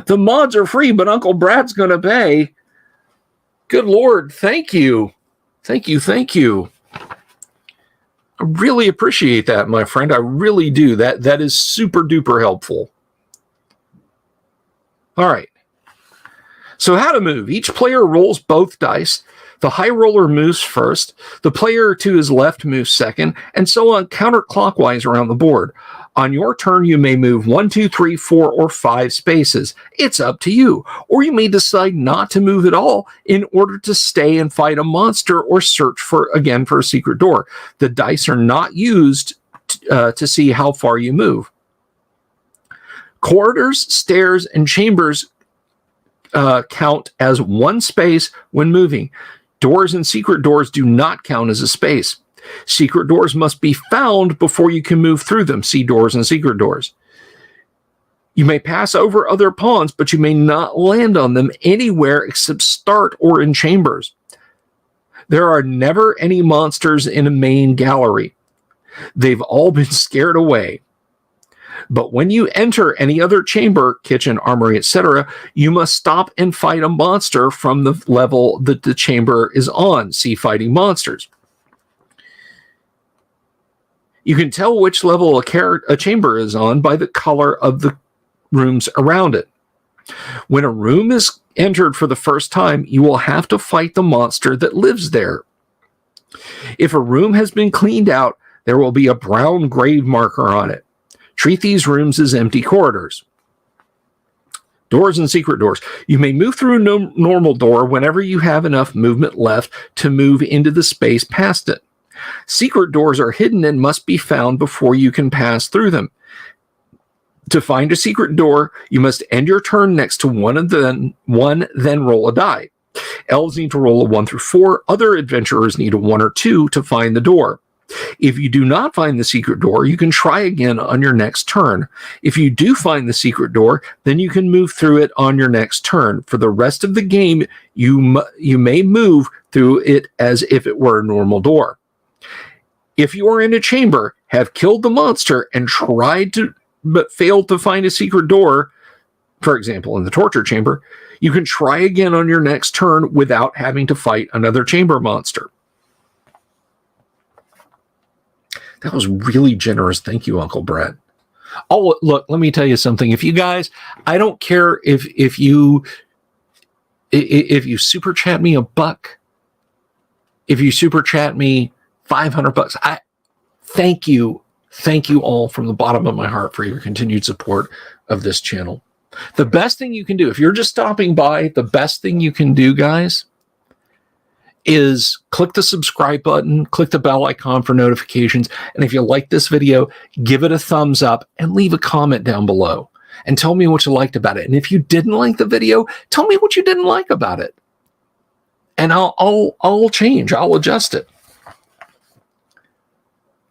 The mods are free, but Uncle Brat's going to pay. Good Lord, thank you. Thank you, thank you. I really appreciate that, my friend. I really do. That is super duper helpful. All right. So how to move. Each player rolls both dice. The high roller moves first. The player to his left moves second, and so on counterclockwise around the board. On your turn, you may move 1, 2, 3, 4, or 5 spaces. It's up to you. Or you may decide not to move at all in order to stay and fight a monster or search for a secret door. The dice are not used to see how far you move. Corridors, stairs, and chambers count as 1 space when moving. Doors and secret doors do not count as a space. Secret doors must be found before you can move through them. See doors and secret doors. You may pass over other pawns, but you may not land on them anywhere except start or in chambers. There are never any monsters in a main gallery. They've all been scared away. But when you enter any other chamber, kitchen, armory, etc., you must stop and fight a monster from the level that the chamber is on. See Fighting Monsters. You can tell which level a chamber is on by the color of the rooms around it. When a room is entered for the first time, you will have to fight the monster that lives there. If a room has been cleaned out, there will be a brown grave marker on it. Treat these rooms as empty corridors. Doors and secret doors. You may move through a normal door whenever you have enough movement left to move into the space past it. Secret doors are hidden and must be found before you can pass through them. To find a secret door, you must end your turn next to one, then roll a die. Elves need to roll a 1 through 4. Other adventurers need a 1 or 2 to find the door. If you do not find the secret door, you can try again on your next turn. If you do find the secret door, then you can move through it on your next turn. For the rest of the game, you may move through it as if it were a normal door. If you are in a chamber, have killed the monster, and tried to but failed to find a secret door, for example, in the torture chamber, you can try again on your next turn without having to fight another chamber monster. That was really generous. Thank you, Uncle Brett. Oh, look, let me tell you something. If you guys, I don't care if you super chat me $1, if you super chat me $500, I thank you. Thank you all from the bottom of my heart for your continued support of this channel. The best thing you can do, if you're just stopping by, the best thing you can do, guys, is click the subscribe button, click the bell icon for notifications, and if you like this video, give it a thumbs up and leave a comment down below and tell me what you liked about it. And if you didn't like the video, tell me what you didn't like about it, and I'll change, I'll adjust it.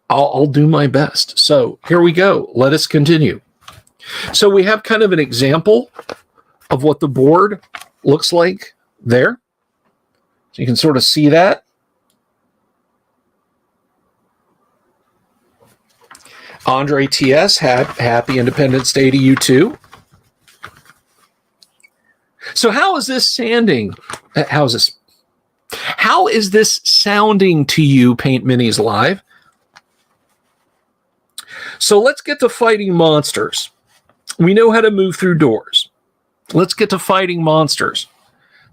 I'll do my best. So here we go. Let us continue. So we have kind of an example of what the board looks like there. So you can sort of see that. Andre TS, happy Independence Day to you too. So how is this sounding? How is this sounding to you, Paint Minis Live? So let's get to fighting monsters. We know how to move through doors. Let's get to fighting monsters.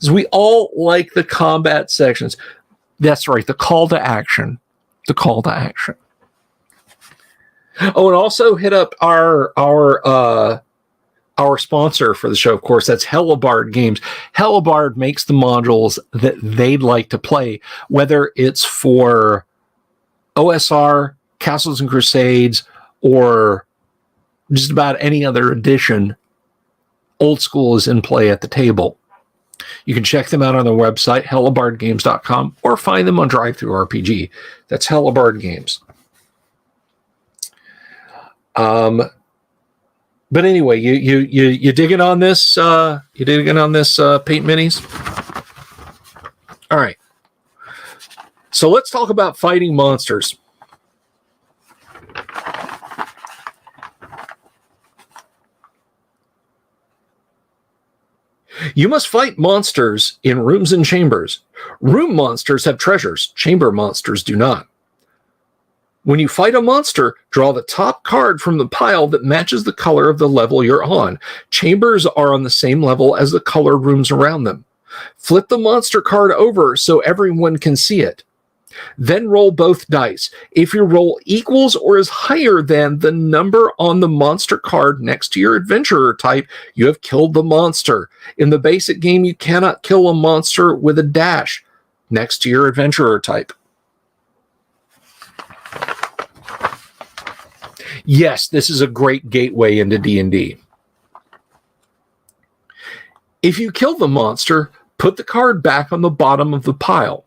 We all like the combat sections. That's right, the call to action. The call to action. Oh, and also hit up our sponsor for the show, of course. That's Hellebarde Games. Hellebarde makes the modules that they'd like to play, whether it's for OSR, Castles and Crusades, or just about any other edition. Old School is in play at the table. You can check them out on their website, hellebardegames.com, or find them on DriveThruRPG. That's Hellebarde Games. But anyway, you digging on this? You digging on this, Paint Minis? All right. So let's talk about fighting monsters. You must fight monsters in rooms and chambers. Room monsters have treasures. Chamber monsters do not. When you fight a monster, draw the top card from the pile that matches the color of the level you're on. Chambers are on the same level as the colored rooms around them. Flip the monster card over so everyone can see it. Then roll both dice. If your roll equals or is higher than the number on the monster card next to your adventurer type, you have killed the monster. In the basic game, you cannot kill a monster with a dash next to your adventurer type. Yes, this is a great gateway into D&D. If you kill the monster, put the card back on the bottom of the pile.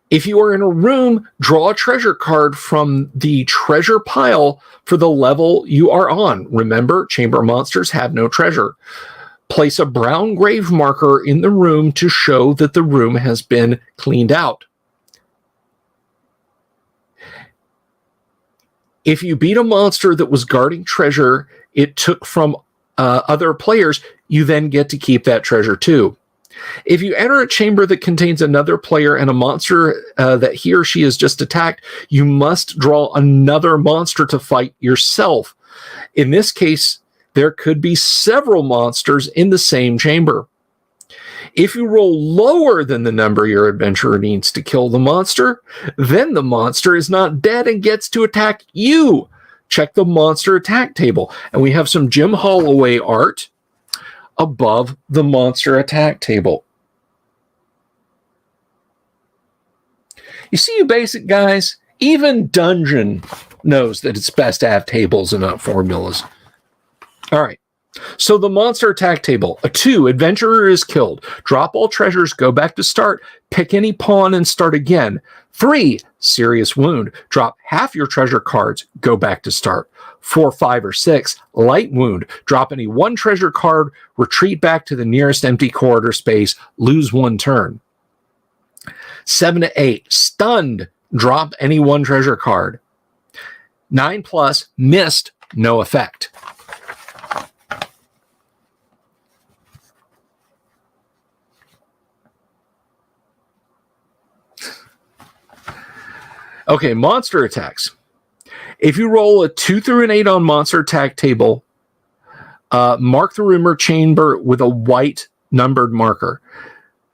If you are in a room, draw a treasure card from the treasure pile for the level you are on. Remember, chamber monsters have no treasure. Place a brown grave marker in the room to show that the room has been cleaned out. If you beat a monster that was guarding treasure it took from other players, you then get to keep that treasure too. If you enter a chamber that contains another player and a monster that he or she has just attacked, you must draw another monster to fight yourself. In this case, there could be several monsters in the same chamber. If you roll lower than the number your adventurer needs to kill the monster, then the monster is not dead and gets to attack you. Check the monster attack table. And we have some Jim Holloway art above the monster attack table. You see, you basic guys, even Dungeon knows that it's best to have tables and not formulas. All right. So the monster attack table. A 2, adventurer is killed. Drop all treasures, go back to start, pick any pawn and start again. 3, serious wound. Drop half your treasure cards, go back to start. 4, 5, or 6, light wound. Drop any 1 treasure card, retreat back to the nearest empty corridor space, lose 1 turn. 7 to 8, stunned. Drop any 1 treasure card. 9 plus, missed, no effect. Okay, monster attacks. If you roll a 2 through an 8 on monster attack table, mark the room or chamber with a white numbered marker.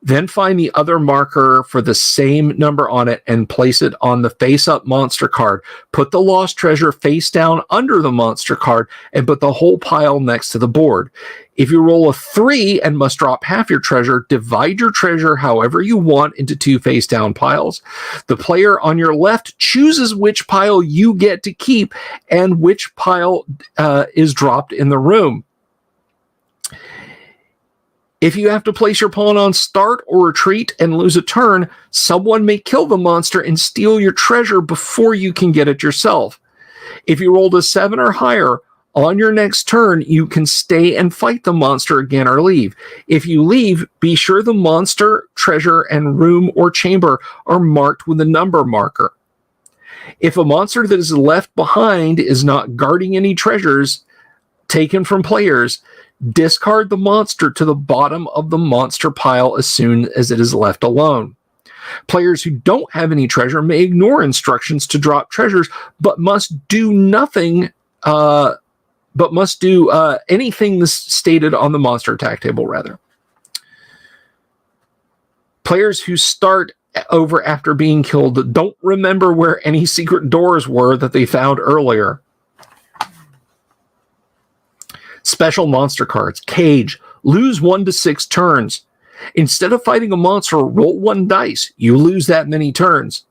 Then find the other marker for the same number on it and place it on the face-up monster card. Put the lost treasure face down under the monster card and put the whole pile next to the board. If you roll a 3 and must drop half your treasure, divide your treasure however you want into 2 face-down piles. The player on your left chooses which pile you get to keep and which pile is dropped in the room. If you have to place your pawn on start or retreat and lose a turn, someone may kill the monster and steal your treasure before you can get it yourself. If you rolled a 7 or higher, on your next turn, you can stay and fight the monster again or leave. If you leave, be sure the monster, treasure, and room or chamber are marked with a number marker. If a monster that is left behind is not guarding any treasures taken from players, discard the monster to the bottom of the monster pile as soon as it is left alone. Players who don't have any treasure may ignore instructions to drop treasures, but must do anything stated on the monster attack table, rather. Players who start over after being killed don't remember where any secret doors were that they found earlier. Special monster cards. Cage. Lose 1 to 6 turns. Instead of fighting a monster, roll 1 dice. You lose that many turns.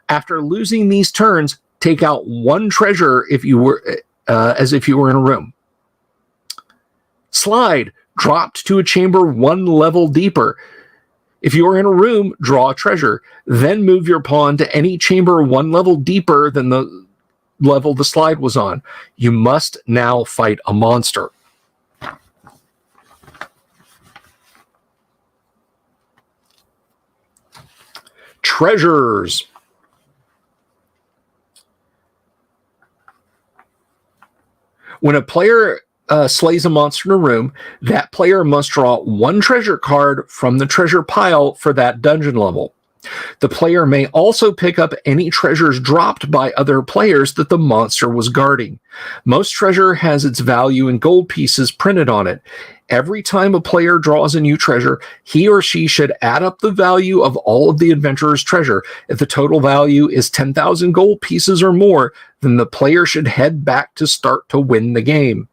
After losing these turns, take out 1 treasure if you were as if you were in a room. Slide. Dropped to a chamber 1 level deeper. If you are in a room, draw a treasure. Then move your pawn to any chamber 1 level deeper than the level the slide was on. You must now fight a monster. Treasures. When a player slays a monster in a room, that player must draw 1 treasure card from the treasure pile for that dungeon level. The player may also pick up any treasures dropped by other players that the monster was guarding. Most treasure has its value in gold pieces printed on it. Every time a player draws a new treasure, he or she should add up the value of all of the adventurer's treasure. If the total value is 10,000 gold pieces or more, then the player should head back to start to win the game.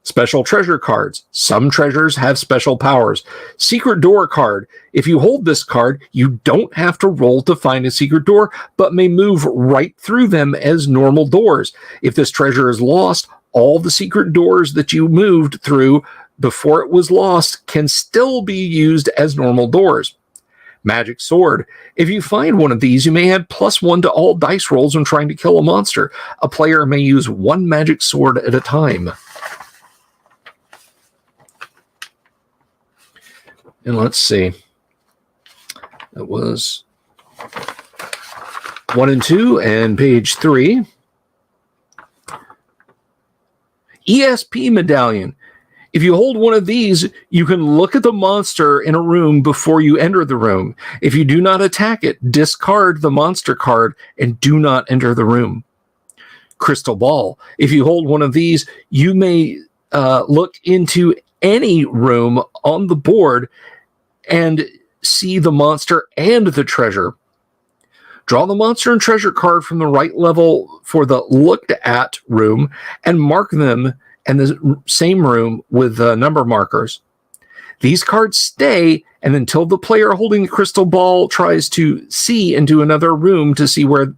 Special treasure cards. Some treasures have special powers. Secret door card. If you hold this card, you don't have to roll to find a secret door, but may move right through them as normal doors. If this treasure is lost, all the secret doors that you moved through before it was lost can still be used as normal doors. Magic Sword. If you find one of these, you may add +1 to all dice rolls when trying to kill a monster. A player may use one magic sword at a time. And let's see. That was 1 and 2 and page 3. ESP medallion. If you hold one of these, you can look at the monster in a room before you enter the room. If you do not attack it, discard the monster card and do not enter the room. Crystal ball. If you hold one of these, you may look into any room on the board and see the monster and the treasure. Draw the monster and treasure card from the right level for the looked at room and mark them in the same room with number markers. These cards stay, and until the player holding the crystal ball tries to see into another room to see where,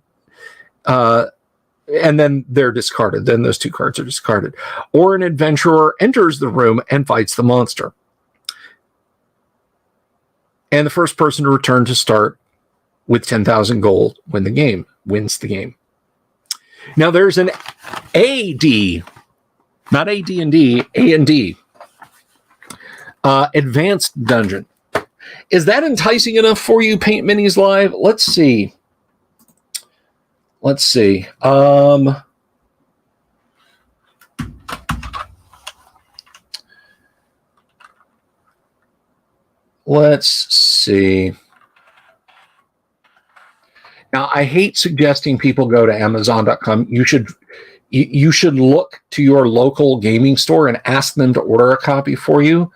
and then they're discarded. Then those 2 cards are discarded. Or an adventurer enters the room and fights the monster. And the first person to return to start with 10,000 gold wins the game. Now there's an AD, not AD&D, A&D, Advanced Dungeon. Is that enticing enough for you, Paint Minis Live? Let's see. Let's see. Now, I hate suggesting people go to Amazon.com. You should look to your local gaming store and ask them to order a copy for you.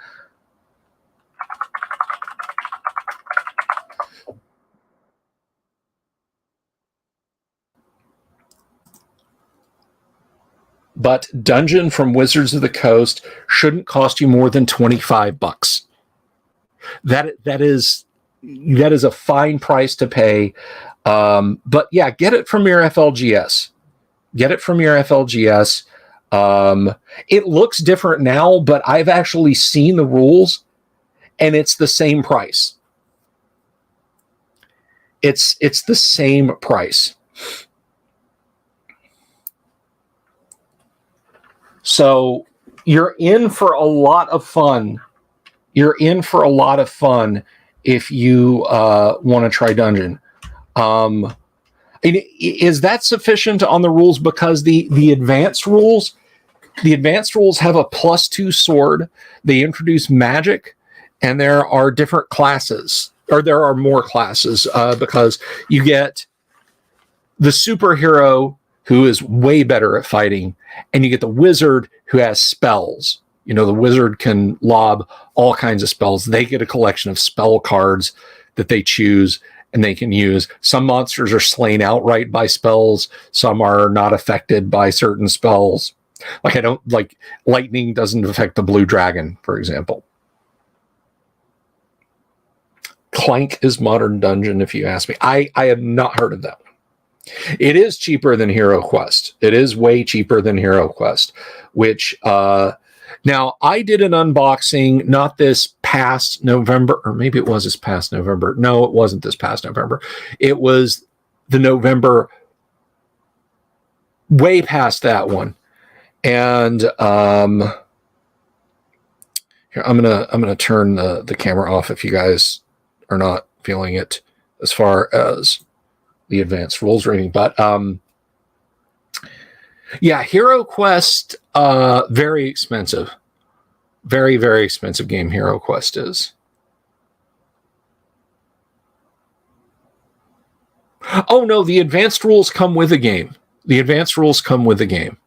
But Dungeon from Wizards of the Coast shouldn't cost you more than $25. That is a fine price to pay. But yeah, get it from your FLGS. Get it from your FLGS. It looks different now, but I've actually seen the rules, and it's the same price. It's the same price. So you're in for a lot of fun. You're in for a lot of fun if you want to try Dungeon. Is that sufficient on the rules? Because the advanced rules have a +2 sword. They introduce magic, and there are different classes, or there are more classes, because you get the superhero who is way better at fighting, and you get the wizard who has spells. You know, the wizard can lob all kinds of spells. They get a collection of spell cards that they choose and they can use. Some monsters are slain outright by spells. Some are not affected by certain spells. Like lightning doesn't affect the blue dragon, for example. Clank is Modern Dungeon, if you ask me. I have not heard of that one. It is cheaper than Hero Quest. It is way cheaper than Hero Quest, which now I did an unboxing not this past November, or maybe it was this past November. No, it wasn't this past November. It was the November way past that one. And here, I'm gonna turn the camera off if you guys are not feeling it as far as the advanced rules rating. But yeah, Hero Quest, very expensive. Very, very expensive game Hero Quest is. Oh no, the advanced rules come with the game. The advanced rules come with the game.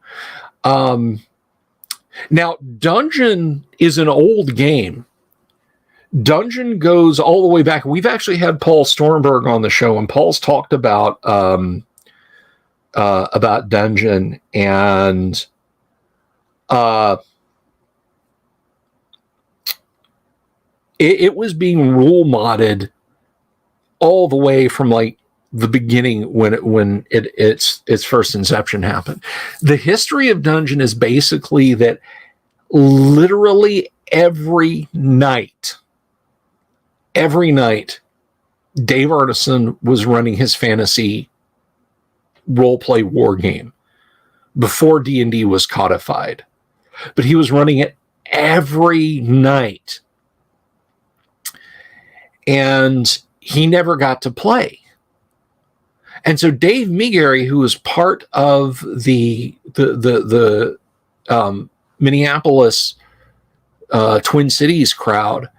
Now, Dungeon is an old game. Dungeon goes all the way back. We've actually had Paul Stormberg on the show, and Paul's talked about Dungeon, and it was being rule modded all the way from like the beginning when its first inception happened. The history of Dungeon is basically that literally every night, Dave Arneson was running his fantasy role-play war game before D&D was codified. But he was running it every night. And he never got to play. And so Dave Migary, who was part of the Minneapolis Twin Cities crowd,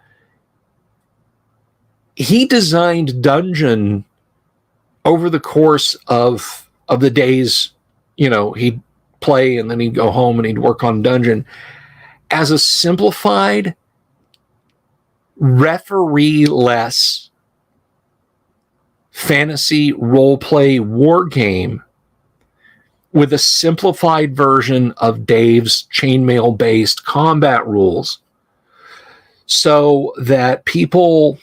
he designed Dungeon over the course of the days. You know, he'd play and then he'd go home and he'd work on Dungeon as a simplified, referee-less fantasy role-play war game with a simplified version of Dave's chainmail-based combat rules, so that people,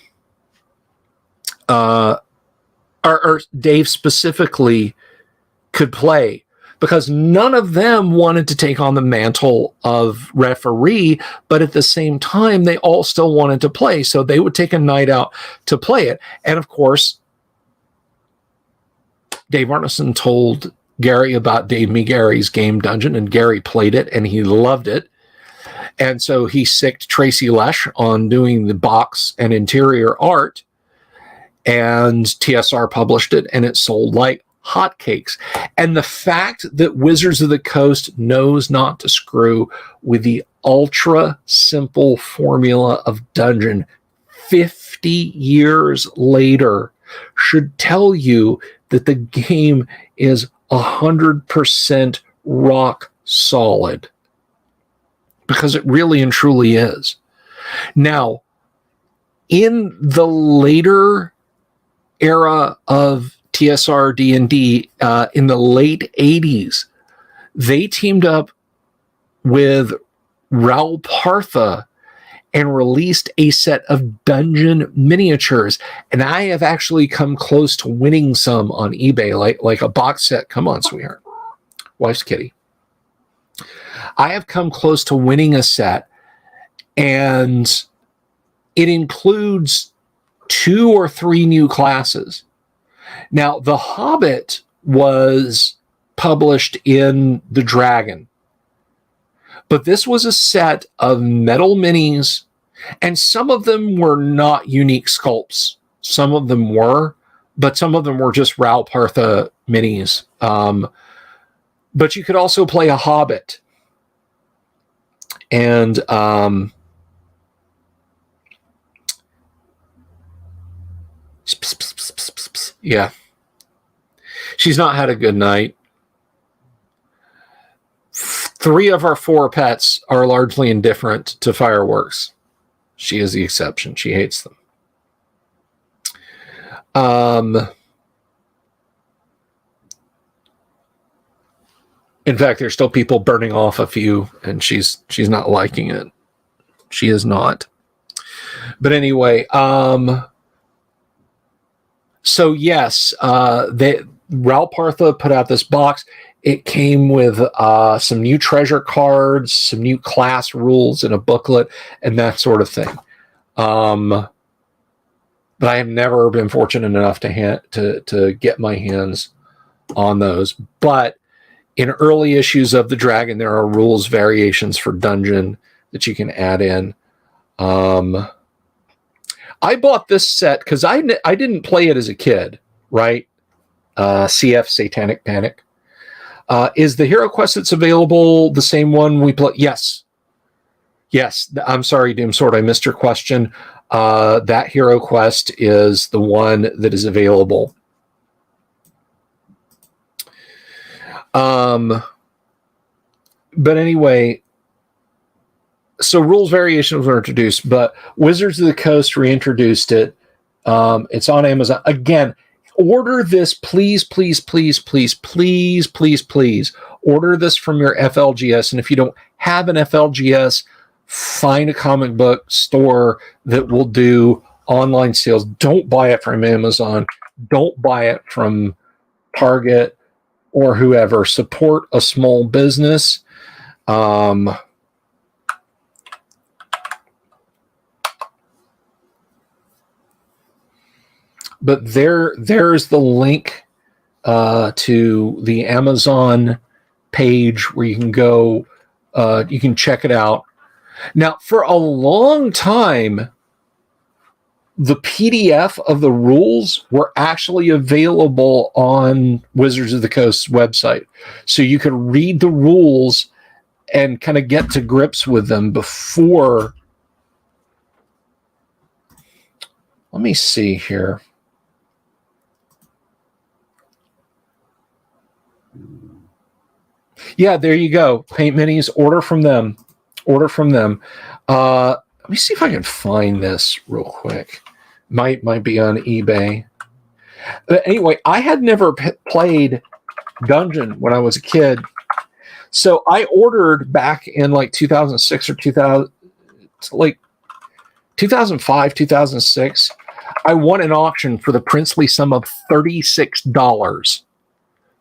or Dave specifically, could play, because none of them wanted to take on the mantle of referee, but at the same time, they all still wanted to play. So they would take a night out to play it. And of course, Dave Arneson told Gary about Dave Migary's game Dungeon, and Gary played it and he loved it. And so he sicked Tracy Lesh on doing the box and interior art, and TSR published it, and it sold like hotcakes. And the fact that Wizards of the Coast knows not to screw with the ultra simple formula of Dungeon 50 years later should tell you that the game is 100% rock solid, because it really and truly is. Now, in the later era of TSR D&D, in the late 80s, they teamed up with Raul Partha and released a set of Dungeon miniatures. And I have actually come close to winning some on eBay, like a box set. Come on, sweetheart. Wife's kitty. I have come close to winning a set, and it includes 2 or 3 new classes. Now, The Hobbit was published in The Dragon, but this was a set of metal minis, and some of them were not unique sculpts. Some of them were, but some of them were just Raul Partha minis. But you could also play a Hobbit. And yeah, she's not had a good night. 3 of our 4 pets are largely indifferent to fireworks. She is the exception. She hates them. In fact, there's still people burning off a few, and she's not liking it. She is not. But anyway, so yes, Raul Partha put out this box. It came with some new treasure cards, some new class rules, and a booklet, and that sort of thing. But I have never been fortunate enough to get my hands on those. But in early issues of The Dragon, there are rules variations for Dungeon that you can add in. I bought this set because I didn't play it as a kid, right? CF Satanic Panic. Is the Hero Quest that's available the same one we play? Yes. Yes. I'm sorry, Doomsword, I missed your question. That Hero Quest is the one that is available. But anyway, so rules variations were introduced, but Wizards of the Coast reintroduced it. It's on Amazon. Again, order this, please, please, please, please, please, please, please. Order this from your FLGS. And if you don't have an FLGS, find a comic book store that will do online sales. Don't buy it from Amazon. Don't buy it from Target or whoever. Support a small business. but there's the link to the Amazon page where you can go. You can check it out. Now, for a long time, the PDF of the rules were actually available on Wizards of the Coast's website. So you could read the rules and kind of get to grips with them before. Let me see here. Yeah, there you go. Paint Minis, order from them. Order from them. Let me see if I can find this real quick. Might be on eBay. But anyway, I had never played Dungeon when I was a kid. So I ordered back in like 2006 or 2005, 2006. I won an auction for the princely sum of $36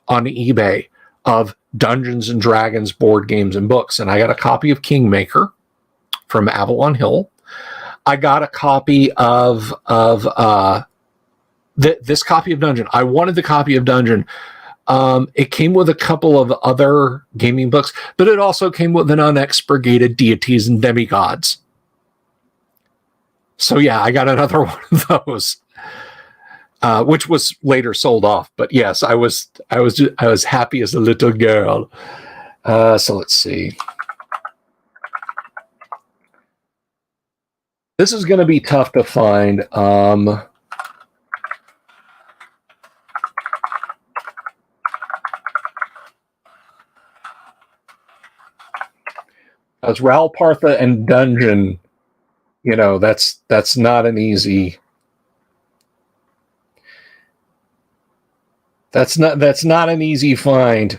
on eBay of Dungeons and Dragons board games and books. And I got a copy of Kingmaker from Avalon Hill. I got a copy of this copy of Dungeon. I wanted the copy of Dungeon. It came with a couple of other gaming books, but it also came with an unexpurgated Deities and Demigods. So yeah, I got another one of those, which was later sold off. But yes, I was happy as a little girl. So let's see. This is going to be tough to find. As Ral Partha and Dungeon, you know, that's not an easy. That's not an easy find.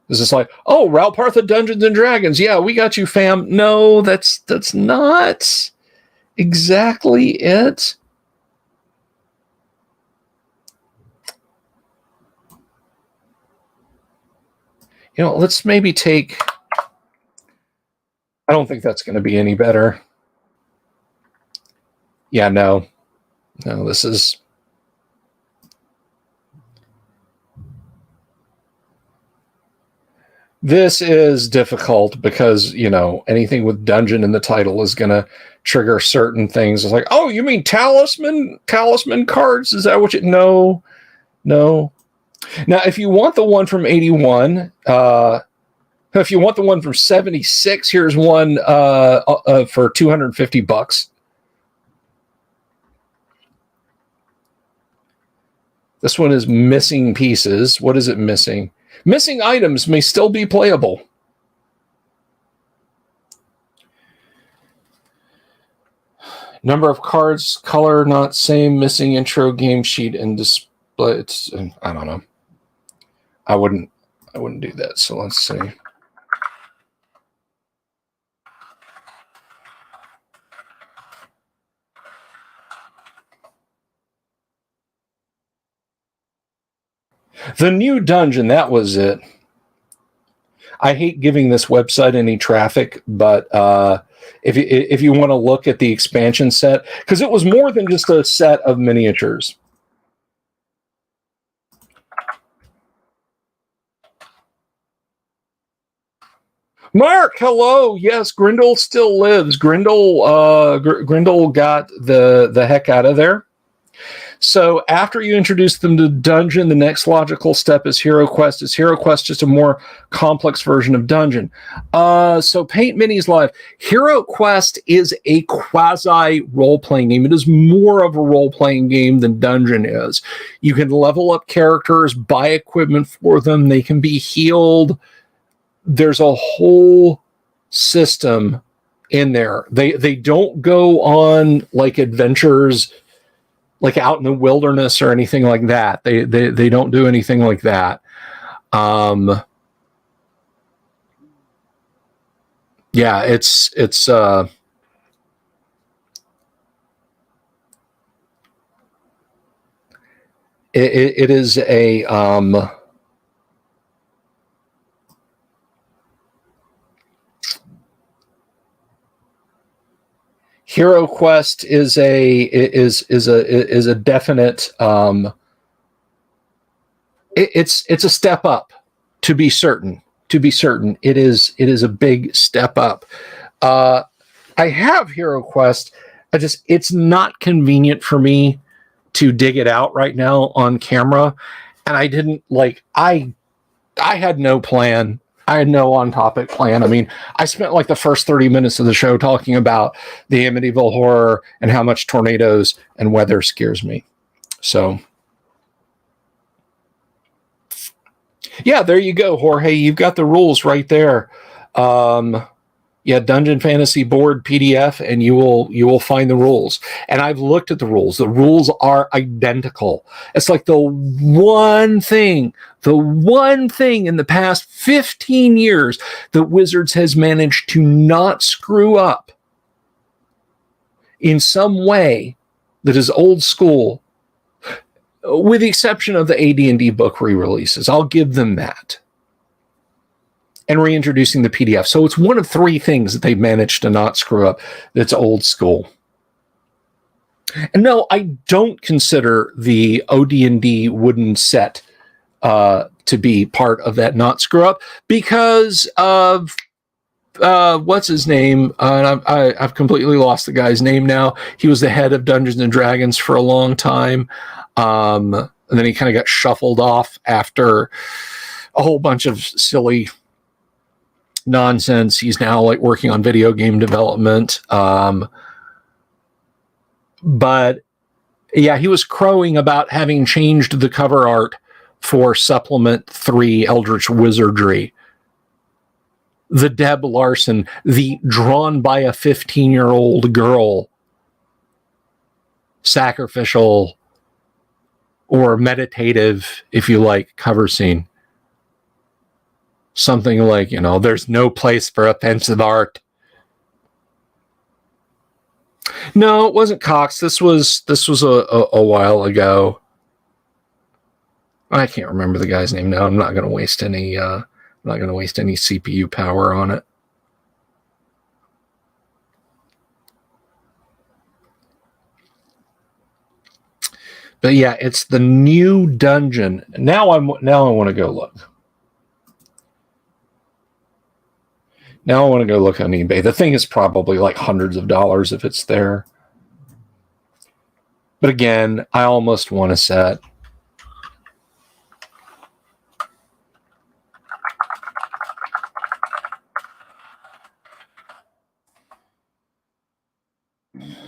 It's just like, oh, Ral Partha Dungeons and Dragons. Yeah, we got you, fam. No, that's not exactly it. You know, let's maybe take. I don't think that's going to be any better. Yeah, no, this is. This is difficult because, you know, anything with dungeon in the title is going to trigger certain things. It's like, oh, you mean talisman cards? Is that what you... No. Now, if you want the one from 81, if you want the one from 76, here's one for $250. This one is missing pieces. What is it missing? Missing items may still be playable. Number of cards, color not same, missing intro game sheet and display. It's, I don't know. I wouldn't do that. So let's see. The new dungeon, that was it. I hate giving this website any traffic, but if you want to look at the expansion set, because it was more than just a set of miniatures. Mark, hello. Yes, Grindel still lives. Grindel got the heck out of there. So after you introduce them to Dungeon, the next logical step is Hero Quest. Is Hero Quest just a more complex version of Dungeon? So Paint Minis Live. Hero Quest is a quasi role-playing game. It is more of a role-playing game than Dungeon is. You can level up characters, buy equipment for them. They can be healed. There's a whole system in there. They don't go on like adventures like out in the wilderness or anything like that. They don't do anything like that. Yeah, it's it is a Hero Quest is a definite. It's a step up, to be certain. To be certain, it is a big step up. I have Hero Quest. It's not convenient for me to dig it out right now on camera, and I didn't like. I had no plan. I had no on-topic plan. I mean, I spent like the first 30 minutes of the show talking about the Amityville Horror and how much tornadoes and weather scares me. So, yeah, there you go, Jorge. You've got the rules right there. Dungeon Fantasy Board PDF, and you will find the rules. And I've looked at the rules. The rules are identical. It's like the one thing in the past 15 years that Wizards has managed to not screw up in some way that is old school, with the exception of the AD&D book re-releases. I'll give them that. And reintroducing the PDF. So it's one of three things that they've managed to not screw up that's old school. And no, I don't consider the OD&D wooden set to be part of that not screw up because of what's his name? I've completely lost the guy's name now. He was the head of Dungeons and Dragons for a long time. And then he kind of got shuffled off after a whole bunch of silly nonsense. He's now like working on video game development. But yeah, he was crowing about having changed the cover art for Supplement 3 Eldritch Wizardry. The Deb Larson, the drawn by a 15-year-old girl sacrificial or meditative, if you like, cover scene. Something like, there's no place for offensive art. No, it wasn't Cox. This was a while ago. I can't remember the guy's name now. I'm not going to waste any CPU power on it. But yeah, it's the new dungeon. Now I want to go look. Now I want to go look on eBay. The thing is probably like hundreds of dollars if it's there. But again, I almost want a set.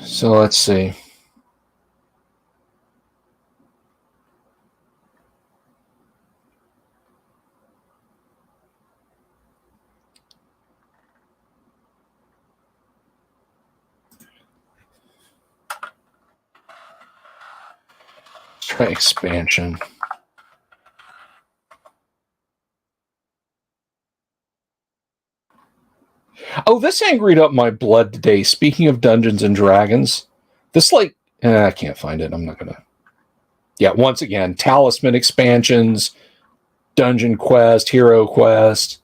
So let's see. Try expansion. Oh, this angried up my blood today. Speaking of Dungeons and Dragons, this I can't find it. I'm not gonna. Yeah, once again, Talisman expansions, Dungeon Quest, Hero Quest.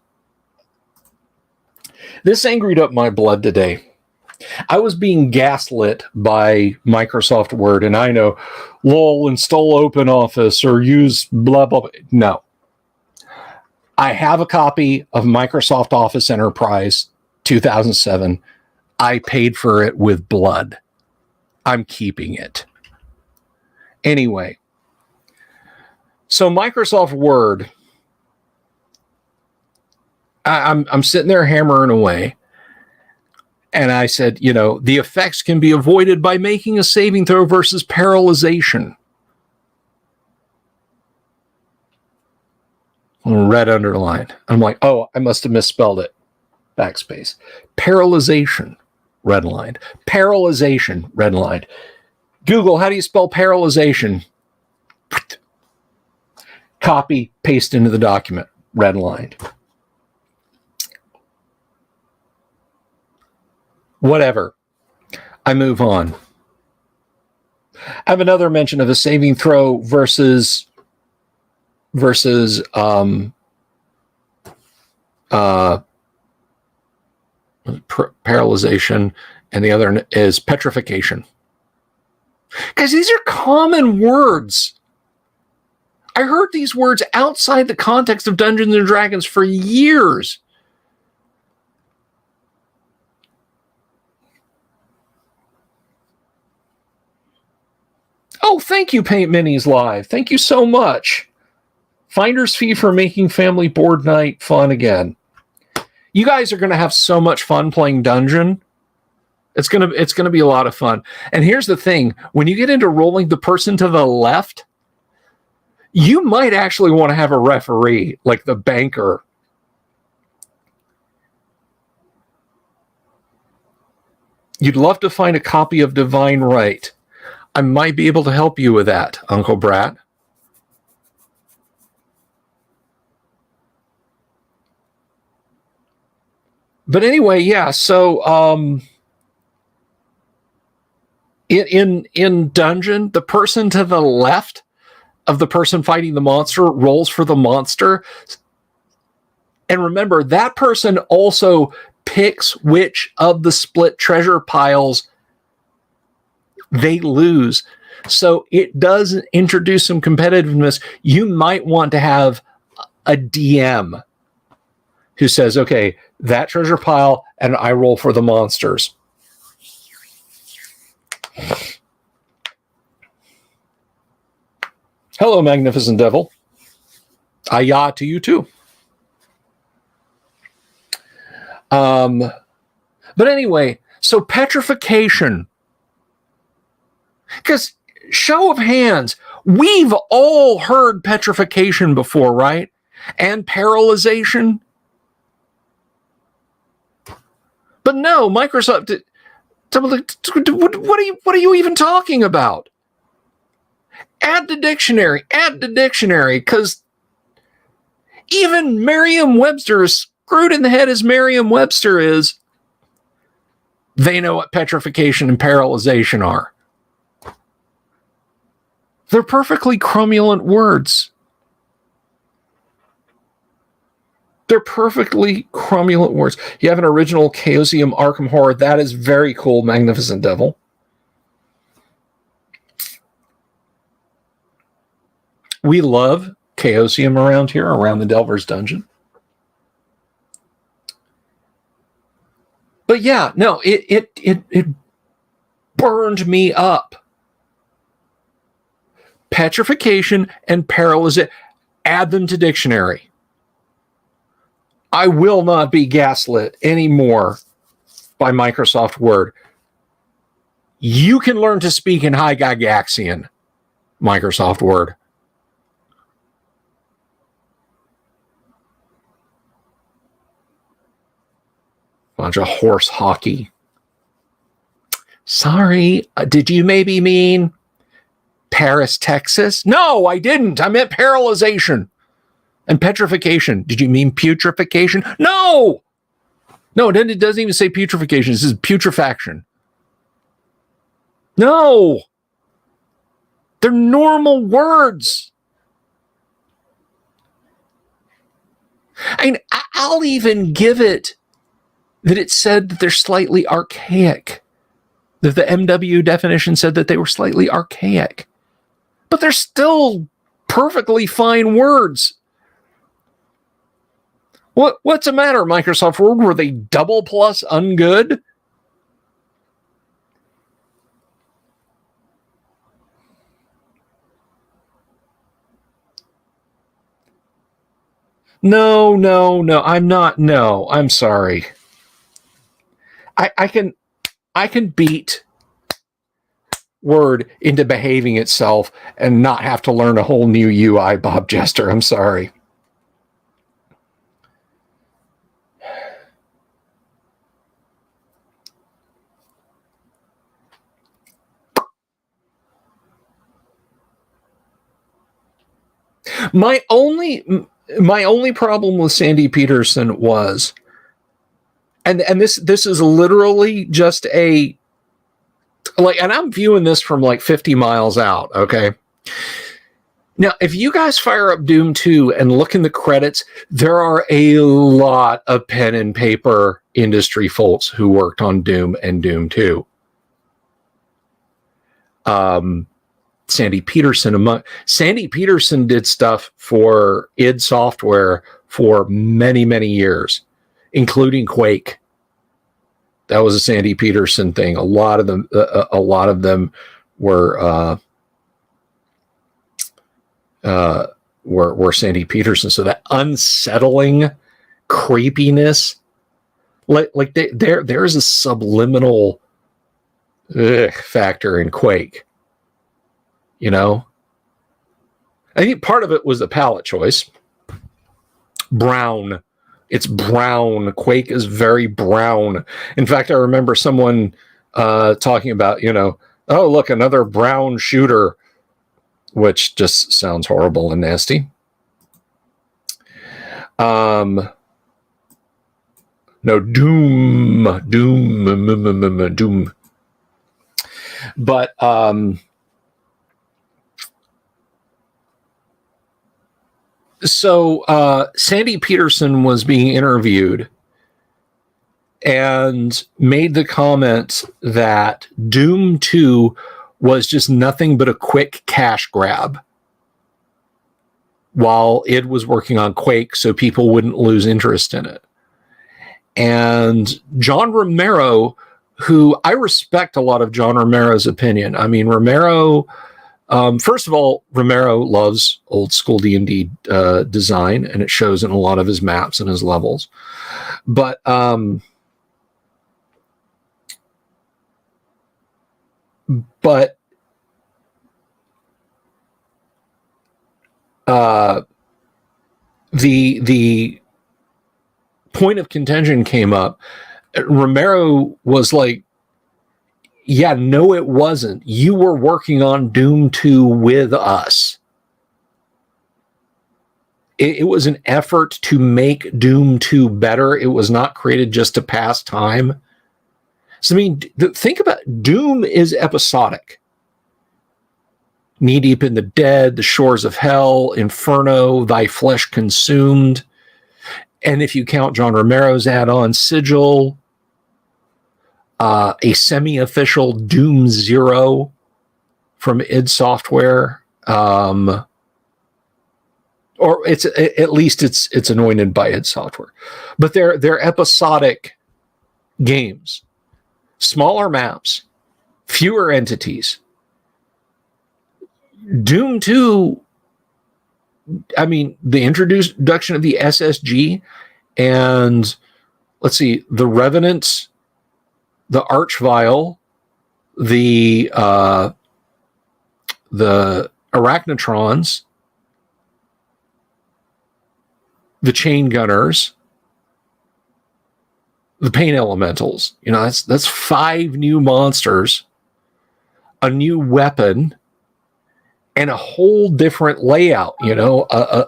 This angried up my blood today. I was being gaslit by Microsoft Word, and I know, lol, install OpenOffice or use blah, blah, blah. No. I have a copy of Microsoft Office Enterprise 2007. I paid for it with blood. I'm keeping it. Anyway, so Microsoft Word, I'm sitting there hammering away. And I said, the effects can be avoided by making a saving throw versus paralyzation. Red underline. I'm like, oh, I must have misspelled it. Backspace. Paralyzation, redlined. Paralyzation, redlined. Google, how do you spell paralyzation? Copy, paste into the document, redlined. Whatever. I move on. I have another mention of a saving throw versus paralyzation and the other is petrification. Guys, these are common words. I heard these words outside the context of Dungeons and Dragons for years. Oh, thank you, Paint Minis Live. Thank you so much. Finder's fee for making family board night fun again. You guys are going to have so much fun playing Dungeon. It's going to be a lot of fun. And here's the thing. When you get into rolling the person to the left, you might actually want to have a referee, like the banker. You'd love to find a copy of Divine Right. I might be able to help you with that, Uncle Brat. But anyway, yeah, so in Dungeon, the person to the left of the person fighting the monster rolls for the monster. And remember, that person also picks which of the split treasure piles they lose. So it does introduce some competitiveness. You might want to have a DM who says, okay, that treasure pile, and I roll for the monsters. Hello, Magnificent Devil. Ayah to you too. But anyway, so petrification. Because show of hands, we've all heard petrification before, right? And paralyzation. But no, Microsoft, what are you even talking about? Add the dictionary, because even Merriam-Webster, as screwed in the head as Merriam-Webster is, they know what petrification and paralyzation are. They're perfectly cromulent words. They're perfectly cromulent words. You have an original Chaosium Arkham Horror. That is very cool, Magnificent Devil. We love Chaosium around here, around the Delver's Dungeon. But yeah, no, it burned me up. Petrification and paralyzation. Add them to dictionary. I will not be gaslit anymore by Microsoft Word. You can learn to speak in High Gygaxian, Microsoft Word. Bunch of horse hockey. Sorry, did you maybe mean Paris, Texas? No, I didn't. I meant paralyzation and petrification. Did you mean putrefaction? No, it doesn't even say putrefaction. This is putrefaction. No, they're normal words. I mean, I'll even give it that it said that they're slightly archaic. That the MW definition said that they were slightly archaic. But they're still perfectly fine words. What's the matter, Microsoft Word? Were they double plus ungood? No, I'm not. No, I'm sorry. I can beat Word into behaving itself and not have to learn a whole new UI, Bob Jester. I'm sorry. My only problem with Sandy Peterson was, and this is literally just and I'm viewing this from like 50 miles out, okay? Now, if you guys fire up Doom 2 and look in the credits, there are a lot of pen and paper industry folks who worked on Doom and Doom 2. Sandy Peterson did stuff for id Software for many, many years, including Quake. That was a Sandy Peterson thing. A lot of them were Sandy Peterson. So that unsettling creepiness, there is a subliminal factor in Quake. You know, I think part of it was the palette choice. Brown. It's brown. Quake is very brown. In fact, I remember someone talking about, oh, look, another brown shooter, which just sounds horrible and nasty. No, Doom. But so Sandy Peterson was being interviewed and made the comment that Doom 2 was just nothing but a quick cash grab while id was working on Quake, so people wouldn't lose interest in it. And John Romero, who I respect a lot of John Romero's opinion. I mean, Romero... first of all, Romero loves old school D&D design, and it shows in a lot of his maps and his levels. But the point of contention came up. Romero was like, yeah, no, it wasn't. You were working on Doom 2 with us. It was an effort to make Doom 2 better. It was not created just to pass time. So, I mean, think about it. Doom is episodic. Knee Deep in the Dead, The Shores of Hell, Inferno, Thy Flesh Consumed. And if you count John Romero's add-on, Sigil, a semi-official Doom 0 from id Software, or it's at least it's anointed by id Software, but they're episodic games, smaller maps, fewer entities. Doom 2, I mean, the introduction of the SSG and let's see, the Revenants, the Archvile, the Arachnotrons, the Chain Gunners, the Pain Elementals. That's 5 new monsters, a new weapon, and a whole different layout. The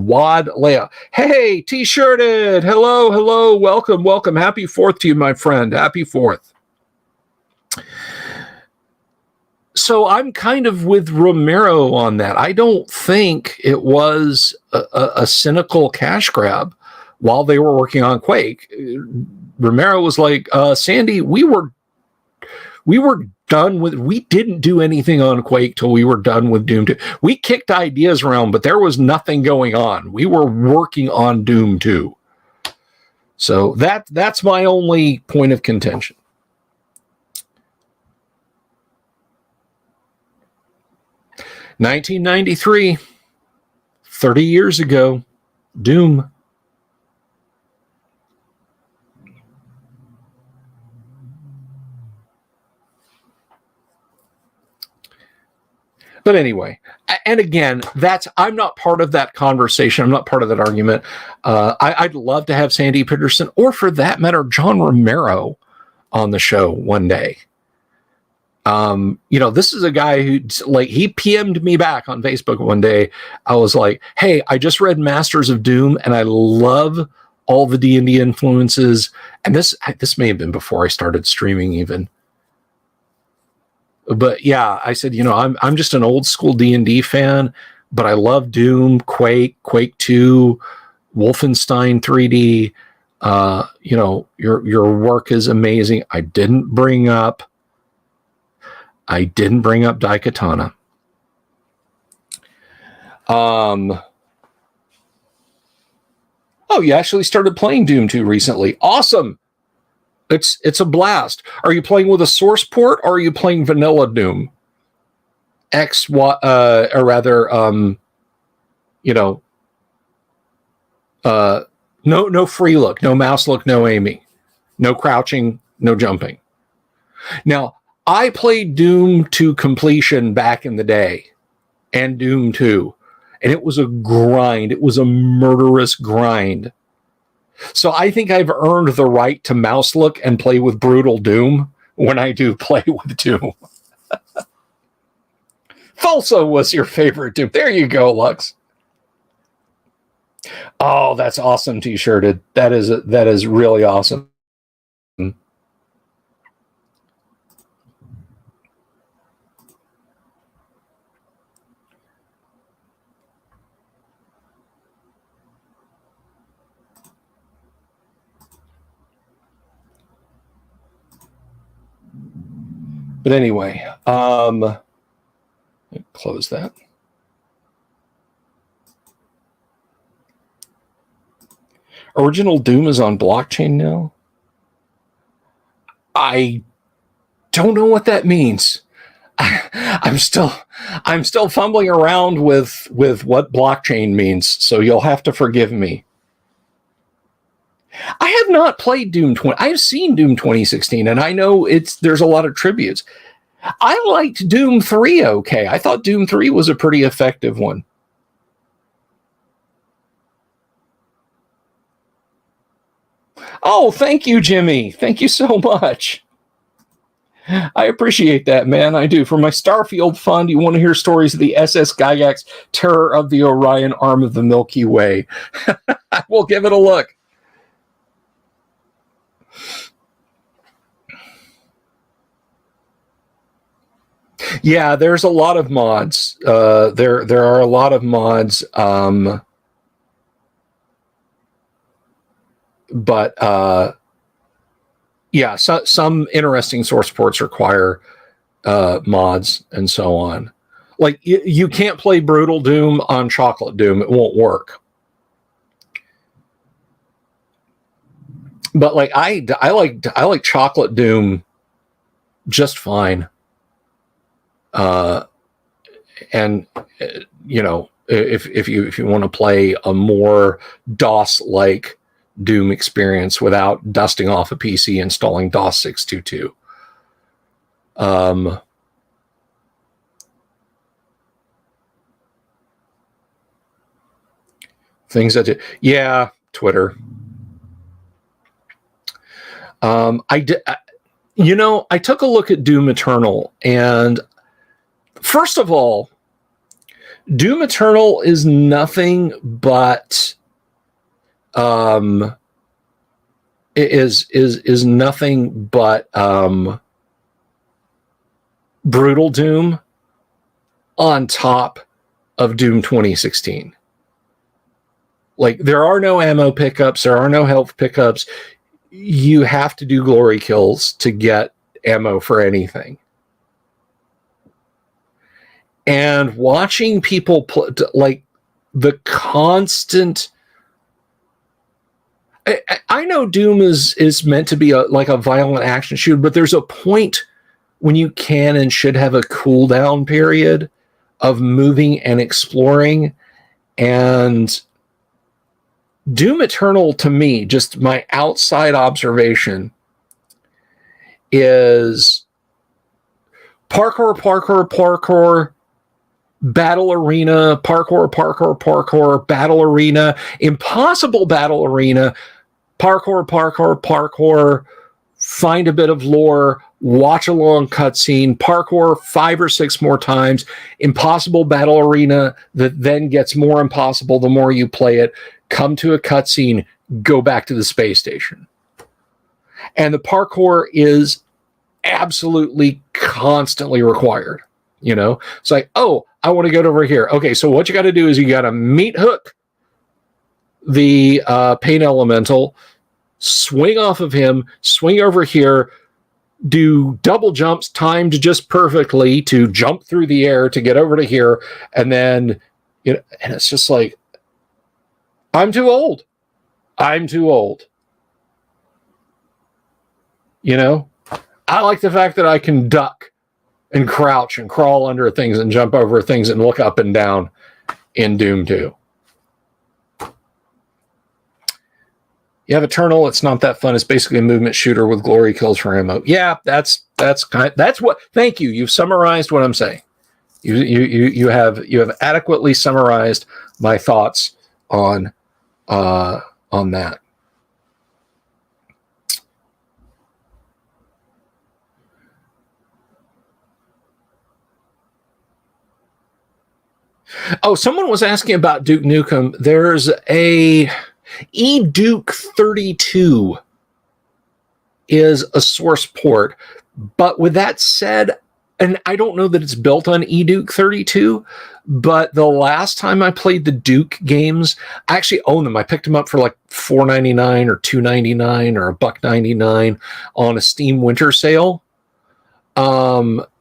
WAD layout. Hey, T-shirted. Hello. Welcome. Happy 4th to you, my friend. Happy 4th. So I'm kind of with Romero on that. I don't think it was a cynical cash grab while they were working on Quake. Romero was like, Sandy, we were done with, we didn't do anything on Quake till we were done with Doom 2. We kicked ideas around, but there was nothing going on. We were working on Doom 2. So that's my only point of contention. $1993, 30 years ago, Doom. But anyway, and again, I'm not part of that conversation. I'm not part of that argument. I'd love to have Sandy Peterson, or for that matter, John Romero, on the show one day. This is a guy who, like, he PM'd me back on Facebook one day. I was like, hey, I just read Masters of Doom, and I love all the D&D influences. And this may have been before I started streaming even. But yeah, I said, I'm just an old school D&D fan, but I love Doom, Quake 2, Wolfenstein 3D. Your work is amazing. I didn't bring up Daikatana. Oh, you actually started playing Doom 2 recently. Awesome. It's a blast. Are you playing with a source port or are you playing vanilla Doom? No free look, no mouse look, no aiming, no crouching, no jumping. Now, I played Doom to completion back in the day and Doom 2, and it was a grind. It was a murderous grind. So I think I've earned the right to mouse look and play with brutal Doom when I do play with Doom. Falso was your favorite Doom. There you go, Lux. Oh, that's awesome, T-shirted. That is really awesome. But anyway, close that. Original Doom is on blockchain now? I don't know what that means. I'm still fumbling around with what blockchain means, so you'll have to forgive me. I have not played Doom 20. I've seen Doom 2016, and I know there's a lot of tributes. I liked Doom 3 okay. I thought Doom 3 was a pretty effective one. Oh, thank you, Jimmy. Thank you so much. I appreciate that, man. I do. For my Starfield fund, you want to hear stories of the SS Gygax, terror of the Orion arm of the Milky Way. We'll give it a look. Yeah, there's a lot of mods. There are a lot of mods. But yeah, some interesting source ports require mods and so on. Like you can't play Brutal Doom on Chocolate Doom; it won't work. But like I like Chocolate Doom just fine. And if you want to play a more DOS-like Doom experience without dusting off a PC, installing DOS 622. Things that yeah, Twitter. I took a look at Doom Eternal, and first of all, Doom Eternal is nothing but is nothing but Brutal Doom on top of Doom 2016. Like, there are no ammo pickups, there are no health pickups. You have to do glory kills to get ammo for anything. And watching people play, like, the constant... I know Doom is meant to be like a violent action shooter, but there's a point when you can and should have a cooldown period of moving and exploring. And Doom Eternal, to me, just my outside observation, is parkour, battle arena, parkour, battle arena, impossible battle arena, parkour, find a bit of lore, watch a long cutscene, parkour 5 or 6 more times, impossible battle arena that then gets more impossible the more you play it, come to a cutscene, go back to the space station. And the parkour is absolutely constantly required. It's like, oh, I want to get over here. Okay, so what you got to do is you got to meat hook the pain elemental, swing off of him, swing over here, do double jumps timed just perfectly to jump through the air to get over to here, and then, and it's just like, I'm too old. I'm too old. I like the fact that I can duck and crouch and crawl under things and jump over things and look up and down in Doom 2. You have Eternal. It's not that fun. It's basically a movement shooter with glory kills for ammo. Yeah, that's what. Thank you. You've summarized what I'm saying. You have adequately summarized my thoughts on that. Oh, someone was asking about Duke Nukem. There's a eDuke 32 is a source port, but with that said, and I don't know that it's built on eDuke 32, but the last time I played the Duke games, I actually own them. I picked them up for like $4.99 or $2.99 or $1.99 on a Steam winter sale.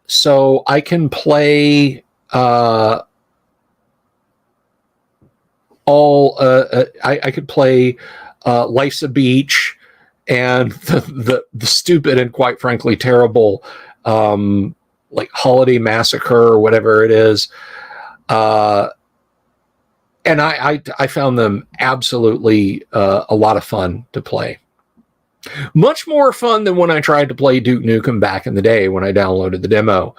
So I can play I could play Life's a Beach and the stupid and quite frankly terrible like Holiday Massacre or whatever it is. And I found them absolutely a lot of fun to play. Much more fun than when I tried to play Duke Nukem back in the day when I downloaded the demo.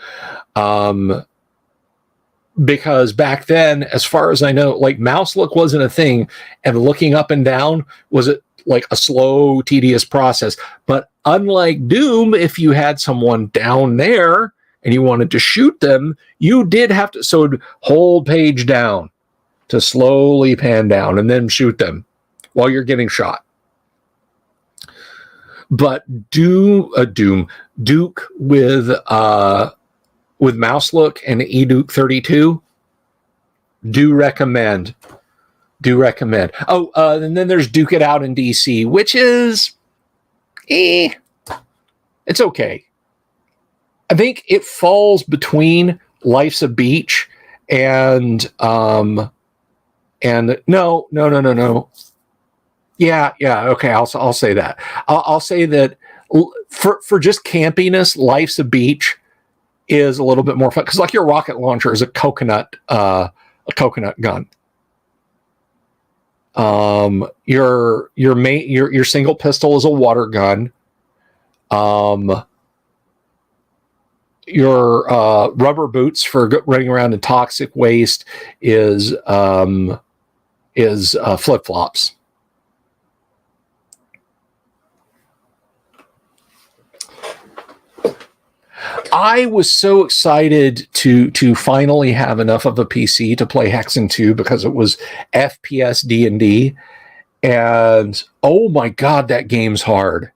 Because back then, as far as I know, like mouse look wasn't a thing, and looking up and down was like a slow, tedious process. But unlike Doom, if you had someone down there and you wanted to shoot them, you did have to, so hold page down to slowly pan down and then shoot them while you're getting shot. But Duke with mouse look and eDuke 32, do recommend. Oh, and then there's Duke It Out in DC, which is, it's okay. I think it falls between Life's a Beach and no. Yeah. Okay, I'll say that. I'll say that for just campiness, Life's a Beach is a little bit more fun because, like, your rocket launcher is a coconut gun. Your single pistol is a water gun. Your rubber boots for running around in toxic waste is flip flops. I was so excited to finally have enough of a PC to play Hexen 2 because it was FPS D&D, and oh my god, that game's hard.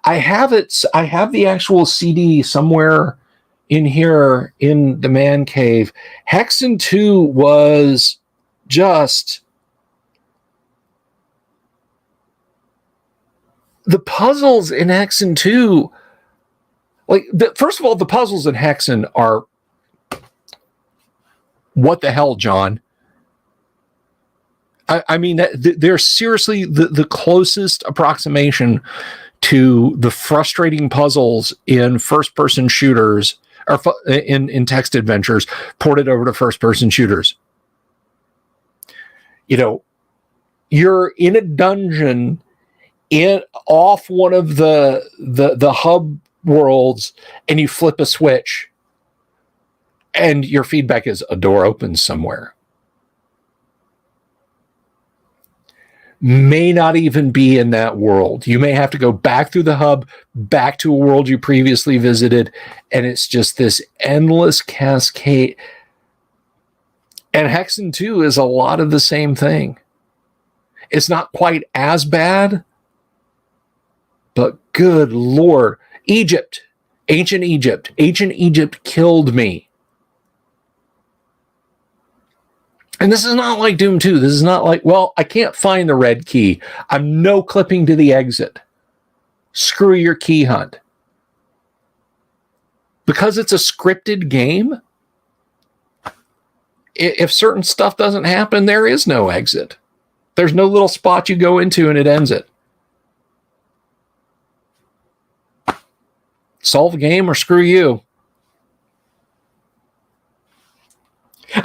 I have the actual CD somewhere in here in the man cave. Hexen 2 was just, the puzzles in Hexen 2. Like, first of all, the puzzles in Hexen are, what the hell, John? I mean, they're seriously the closest approximation to the frustrating puzzles in first-person shooters, or in text adventures ported over to first-person shooters. You're in a dungeon off one of the hub worlds, and you flip a switch and your feedback is a door opens somewhere. May not even be in that world. You may have to go back through the hub, back to a world you previously visited, and it's just this endless cascade. And Hexen 2 is a lot of the same thing. It's not quite as bad, but good Lord. Ancient Egypt killed me. And this is not like Doom 2. This is not like, well, I can't find the red key. I'm no clipping to the exit. Screw your key hunt. Because it's a scripted game, if certain stuff doesn't happen, there is no exit. There's no little spot you go into and it ends it. Solve the game or screw you.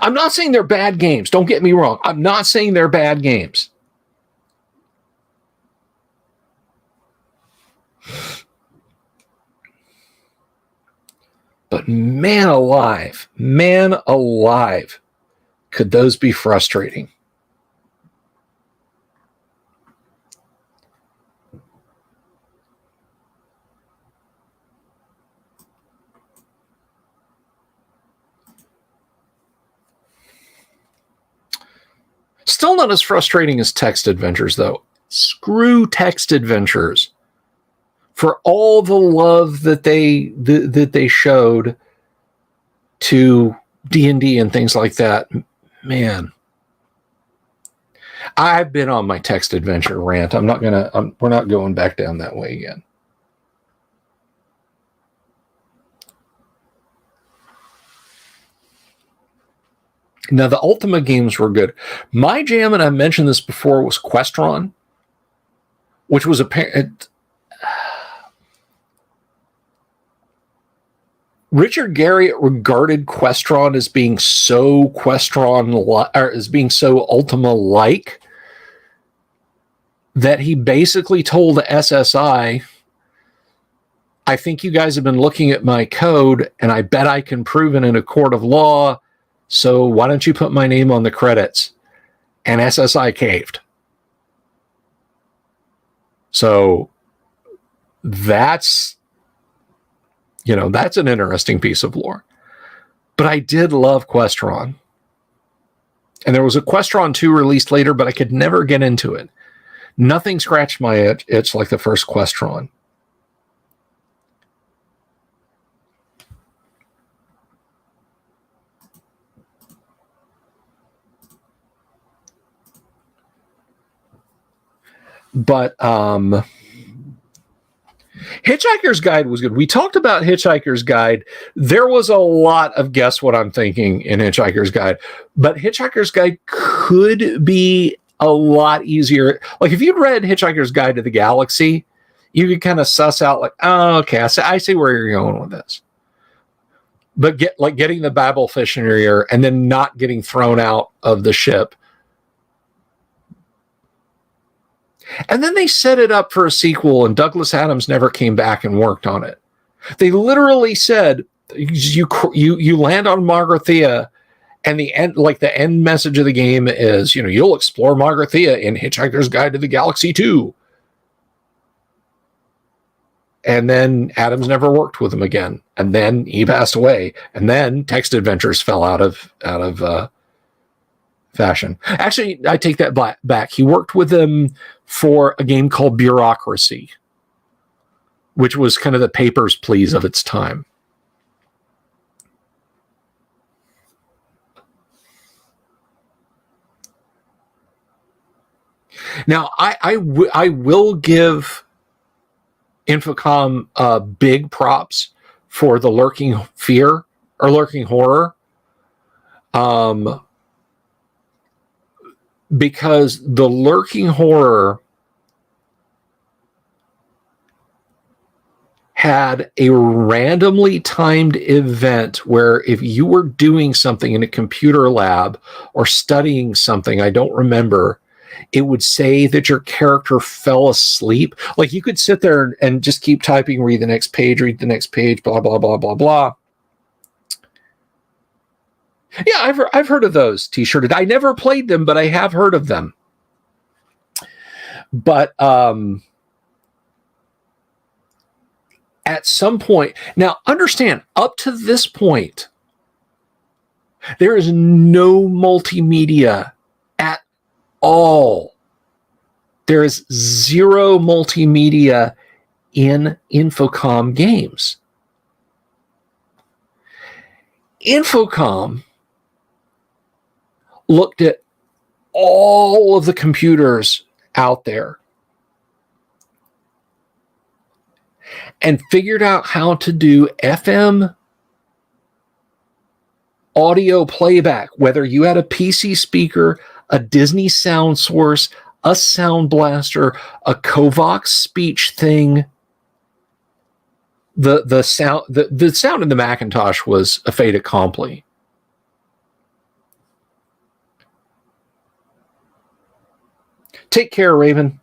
I'm not saying they're bad games. Don't get me wrong. I'm not saying they're bad games. But man alive, could those be frustrating? Still not as frustrating as text adventures, though. Screw text adventures. For all the love that they showed to D&D and things like that, man, I've been on my text adventure rant. We're not going back down that way again. Now, the Ultima games were good. My jam, and I mentioned this before, was Questron, which was Richard Garriott regarded Questron as being so as being so Ultima-like that he basically told SSI, I think you guys have been looking at my code, and I bet I can prove it in a court of law, so why don't you put my name on the credits? And SSI caved. So that's an interesting piece of lore. But I did love Questron. And there was a Questron 2 released later, but I could never get into it. Nothing scratched my itch like the first Questron. But Hitchhiker's Guide was good. We talked about Hitchhiker's Guide. There was a lot of guess what I'm thinking in Hitchhiker's Guide, but Hitchhiker's Guide could be a lot easier. Like if you'd read Hitchhiker's Guide to the Galaxy, you could kind of suss out like, oh, okay, I see where you're going with this. But getting the Babelfish in your ear and then not getting thrown out of the ship. And then they set it up for a sequel, and Douglas Adams never came back and worked on it. They literally said, you land on Margarthea, and the end message of the game is, you'll explore Margarthea in Hitchhiker's Guide to the Galaxy 2. And then Adams never worked with him again. And then he passed away. And then Text Adventures fell out of fashion. Actually, I take that back. He worked with them for a game called Bureaucracy, which was kind of the Papers, Please of its time. Now, I will give Infocom big props for the Lurking Fear or Lurking Horror. Because the Lurking Horror had a randomly timed event where if you were doing something in a computer lab or studying something, I don't remember, it would say that your character fell asleep. Like you could sit there and just keep typing, read the next page, blah, blah, blah, blah, blah. Yeah, I've heard of those T-shirted. I never played them, but I have heard of them. But at some point, now understand, up to this point, there is no multimedia at all. There is zero multimedia in Infocom games. Infocom looked at all of the computers out there and figured out how to do FM audio playback, whether you had a PC speaker, a Disney sound source, a sound blaster, a Kovacs speech thing. The sound in the Macintosh was a fait accompli. Take care, Raven.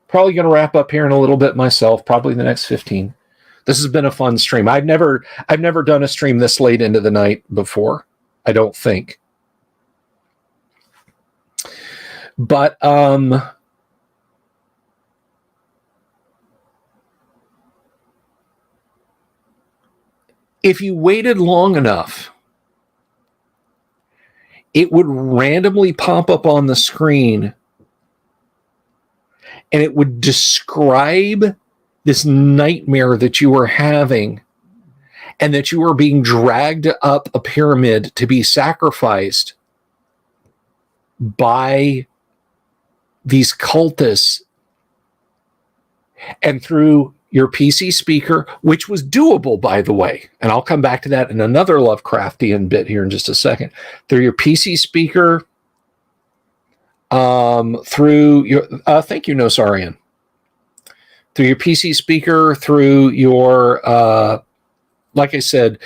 Probably going to wrap up here in a little bit myself, probably the next 15. This has been a fun stream. I've never done a stream this late into the night before, I don't think. But if you waited long enough, it would randomly pop up on the screen and it would describe this nightmare that you were having and that you were being dragged up a pyramid to be sacrificed by these cultists, and through your PC speaker, which was doable, by the way, and I'll come back to that in another Lovecraftian bit here in just a second, through your PC speaker, through your, thank you, Nosarian, through your PC speaker, through your, like I said,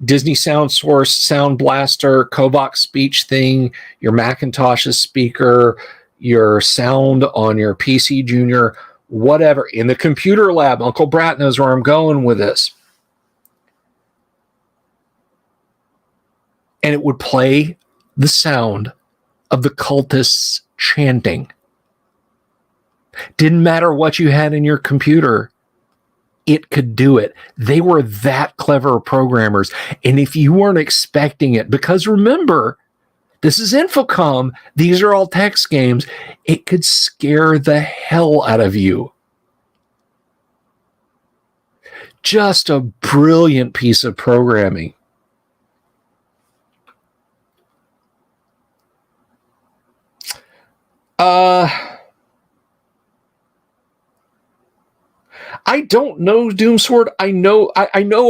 Disney Sound Source, Sound Blaster, Kovacs speech thing, your Macintosh's speaker, your sound on your PC Junior, whatever. In the computer lab, Uncle Brat knows where I'm going with this. And it would play the sound of the cultists chanting. Didn't matter what you had in your computer, it could do it. They were that clever programmers. And if you weren't expecting it, because remember, this is Infocom, these are all text games, it could scare the hell out of you. Just a brilliant piece of programming. I don't know, Doomsword. I know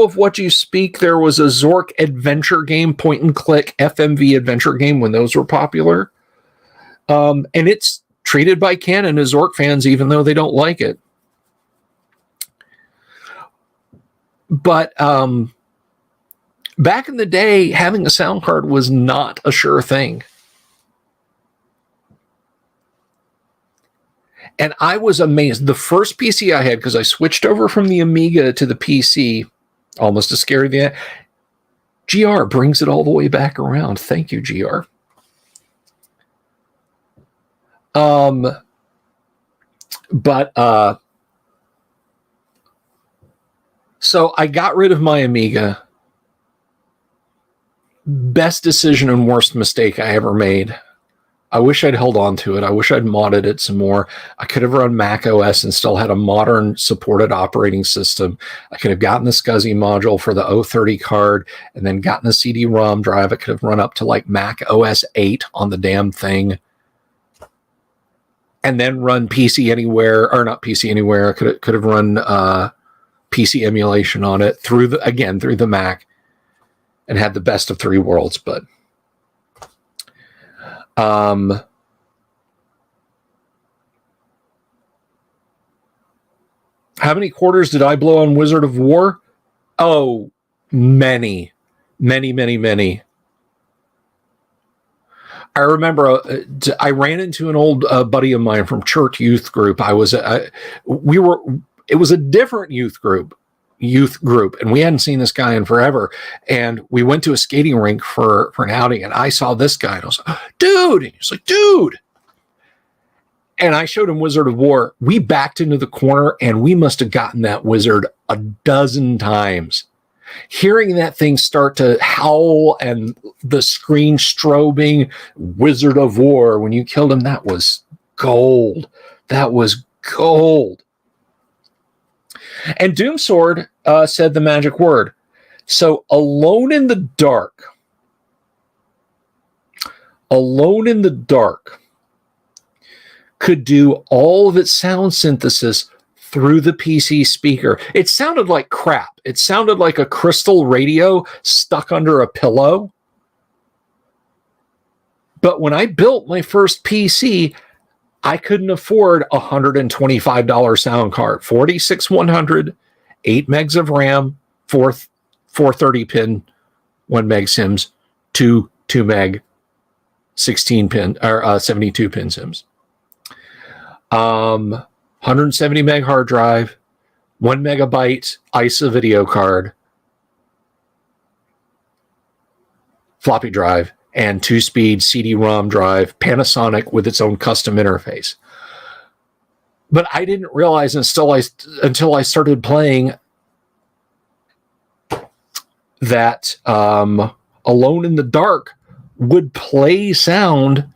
of what you speak. There was a Zork adventure game, point and click FMV adventure game when those were popular. And it's treated by canon as Zork fans, even though they don't like it. But back in the day, having a sound card was not a sure thing. And I was amazed. The first PC I had, because I switched over from the Amiga to the PC, almost as scary than GR brings it all the way back around. Thank you, GR. So I got rid of my Amiga. Best decision and worst mistake I ever made. I wish I'd held on to it. I wish I'd modded it some more. I could have run Mac OS and still had a modern supported operating system. I could have gotten the SCSI module for the 030 card and then gotten a CD-ROM drive. I could have run up to like Mac OS 8 on the damn thing. And then run PC Anywhere, or not PC Anywhere. I could have run PC emulation on it through the Mac and had the best of three worlds, but how many quarters did I blow on Wizard of War? Oh, many. I remember I ran into an old buddy of mine from church youth group. It was a different youth group, and we hadn't seen this guy in forever. And we went to a skating rink for an outing, and I saw this guy, and I was like, dude. And he's like, dude. And I showed him Wizard of War. We backed into the corner, and we must have gotten that wizard a dozen times. Hearing that thing start to howl and the screen strobing, Wizard of War, when you killed him, that was gold. That was gold. And Doomsword said the magic word. So, Alone in the Dark. Alone in the Dark could do all of its sound synthesis through the PC speaker. It sounded like crap. It sounded like a crystal radio stuck under a pillow. But when I built my first PC, I couldn't afford a $125 sound card. 46100, 8 megs of RAM, 430 pin, 1 meg sims, 2 meg 16 pin or 72 pin sims. 170 meg hard drive, 1 megabyte ISA video card, floppy drive, and 2-speed CD-ROM drive, Panasonic with its own custom interface. But I didn't realize until I started playing that Alone in the Dark would play sound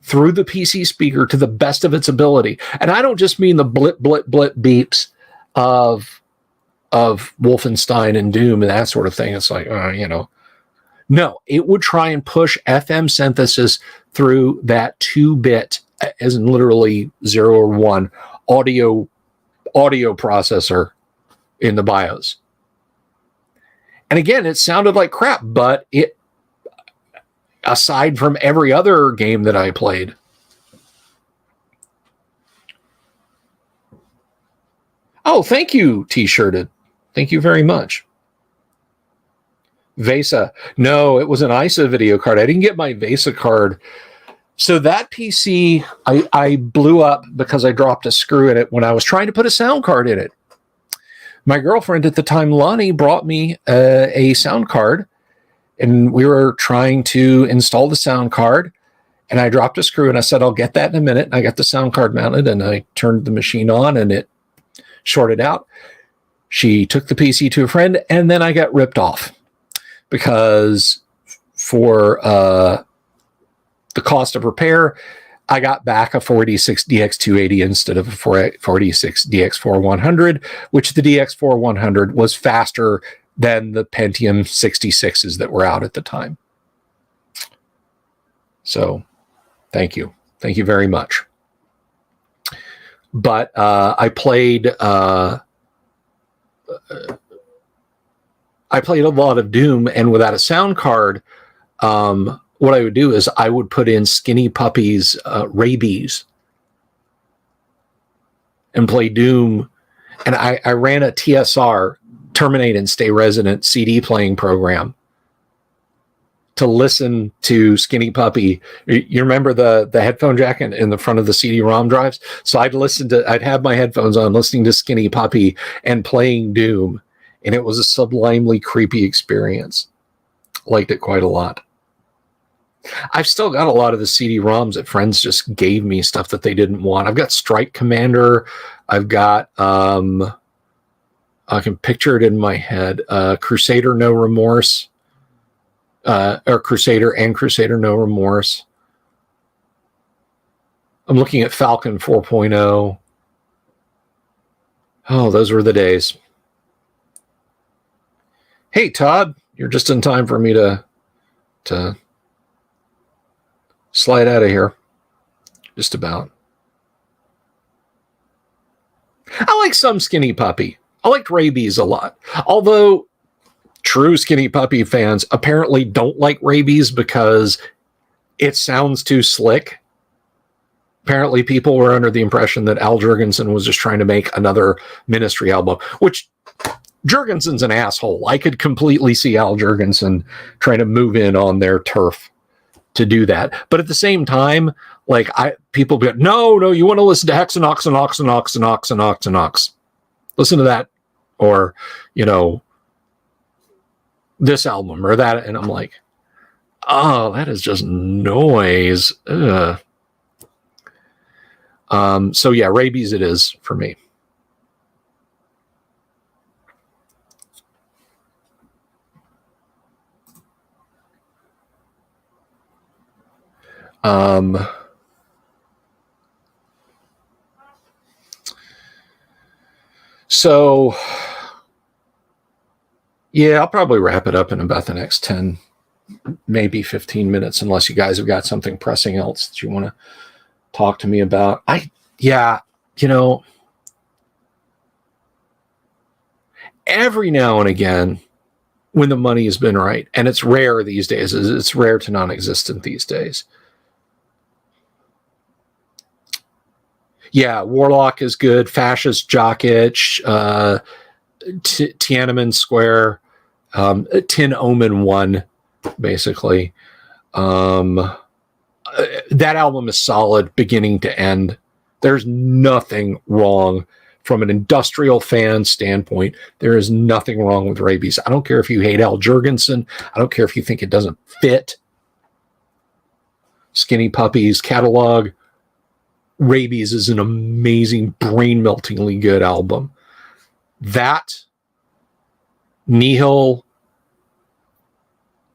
through the PC speaker to the best of its ability. And I don't just mean the blip, blip, blip beeps of Wolfenstein and Doom and that sort of thing. It's like, no, it would try and push FM synthesis through that 2-bit, as in literally 0 or 1, audio processor in the BIOS. And again, it sounded like crap, but it, aside from every other game that I played. Oh, thank you, T-shirted. Thank you very much. VESA. No, it was an ISA video card. I didn't get my VESA card. So that PC, I blew up because I dropped a screw in it when I was trying to put a sound card in it. My girlfriend at the time, Lonnie, brought me a sound card, and we were trying to install the sound card, and I dropped a screw, and I said, I'll get that in a minute. And I got the sound card mounted, and I turned the machine on, and it shorted out. She took the PC to a friend, and then I got ripped off because for the cost of repair, I got back a 486 DX280 instead of a 486 DX4100, which the DX4100 was faster than the Pentium 66s that were out at the time. So thank you. Thank you very much. But I played a lot of Doom, and without a sound card, what I would do is I would put in Skinny Puppy's Rabies and play Doom. And I ran a TSR, Terminate and Stay Resident CD playing program to listen to Skinny Puppy. You remember the headphone jack in the front of the CD-ROM drives? So I'd have my headphones on listening to Skinny Puppy and playing Doom. And it was a sublimely creepy experience. Liked it quite a lot. I've still got a lot of the CD-ROMs that friends just gave me stuff that they didn't want. I've got Strike Commander. I've got, I can picture it in my head, Crusader No Remorse, or Crusader and Crusader No Remorse. I'm looking at Falcon 4.0. Oh, those were the days. Hey, Todd, you're just in time for me to slide out of here. Just about. I like some Skinny Puppy. I liked Rabies a lot. Although true Skinny Puppy fans apparently don't like Rabies because it sounds too slick. Apparently people were under the impression that Al Jourgensen was just trying to make another Ministry album, which Jourgensen's an asshole. I could completely see Al Jourgensen trying to move in on their turf to do that. But at the same time, like people be like, no, you want to listen to Hexanox and Oxanox and Oxanox and Ox. Listen to that. Or, this album or that. And I'm like, oh, that is just noise. Ugh. So yeah, Rabies it is for me. So yeah, I'll probably wrap it up in about the next 10 maybe 15 minutes, unless you guys have got something pressing else that you want to talk to me about. Every now and again, when the money has been right, and it's rare these days, it's rare to non-existent these days. Yeah, Warlock is good. Fascist Jock Itch, Tiananmen Square, Tin Omen 1, basically. That album is solid beginning to end. There's nothing wrong from an industrial fan standpoint. There is nothing wrong with Rabies. I don't care if you hate Al Jurgensen. I don't care if you think it doesn't fit. Skinny Puppy's catalog. Rabies is an amazing, brain-meltingly good album. That, Nihil,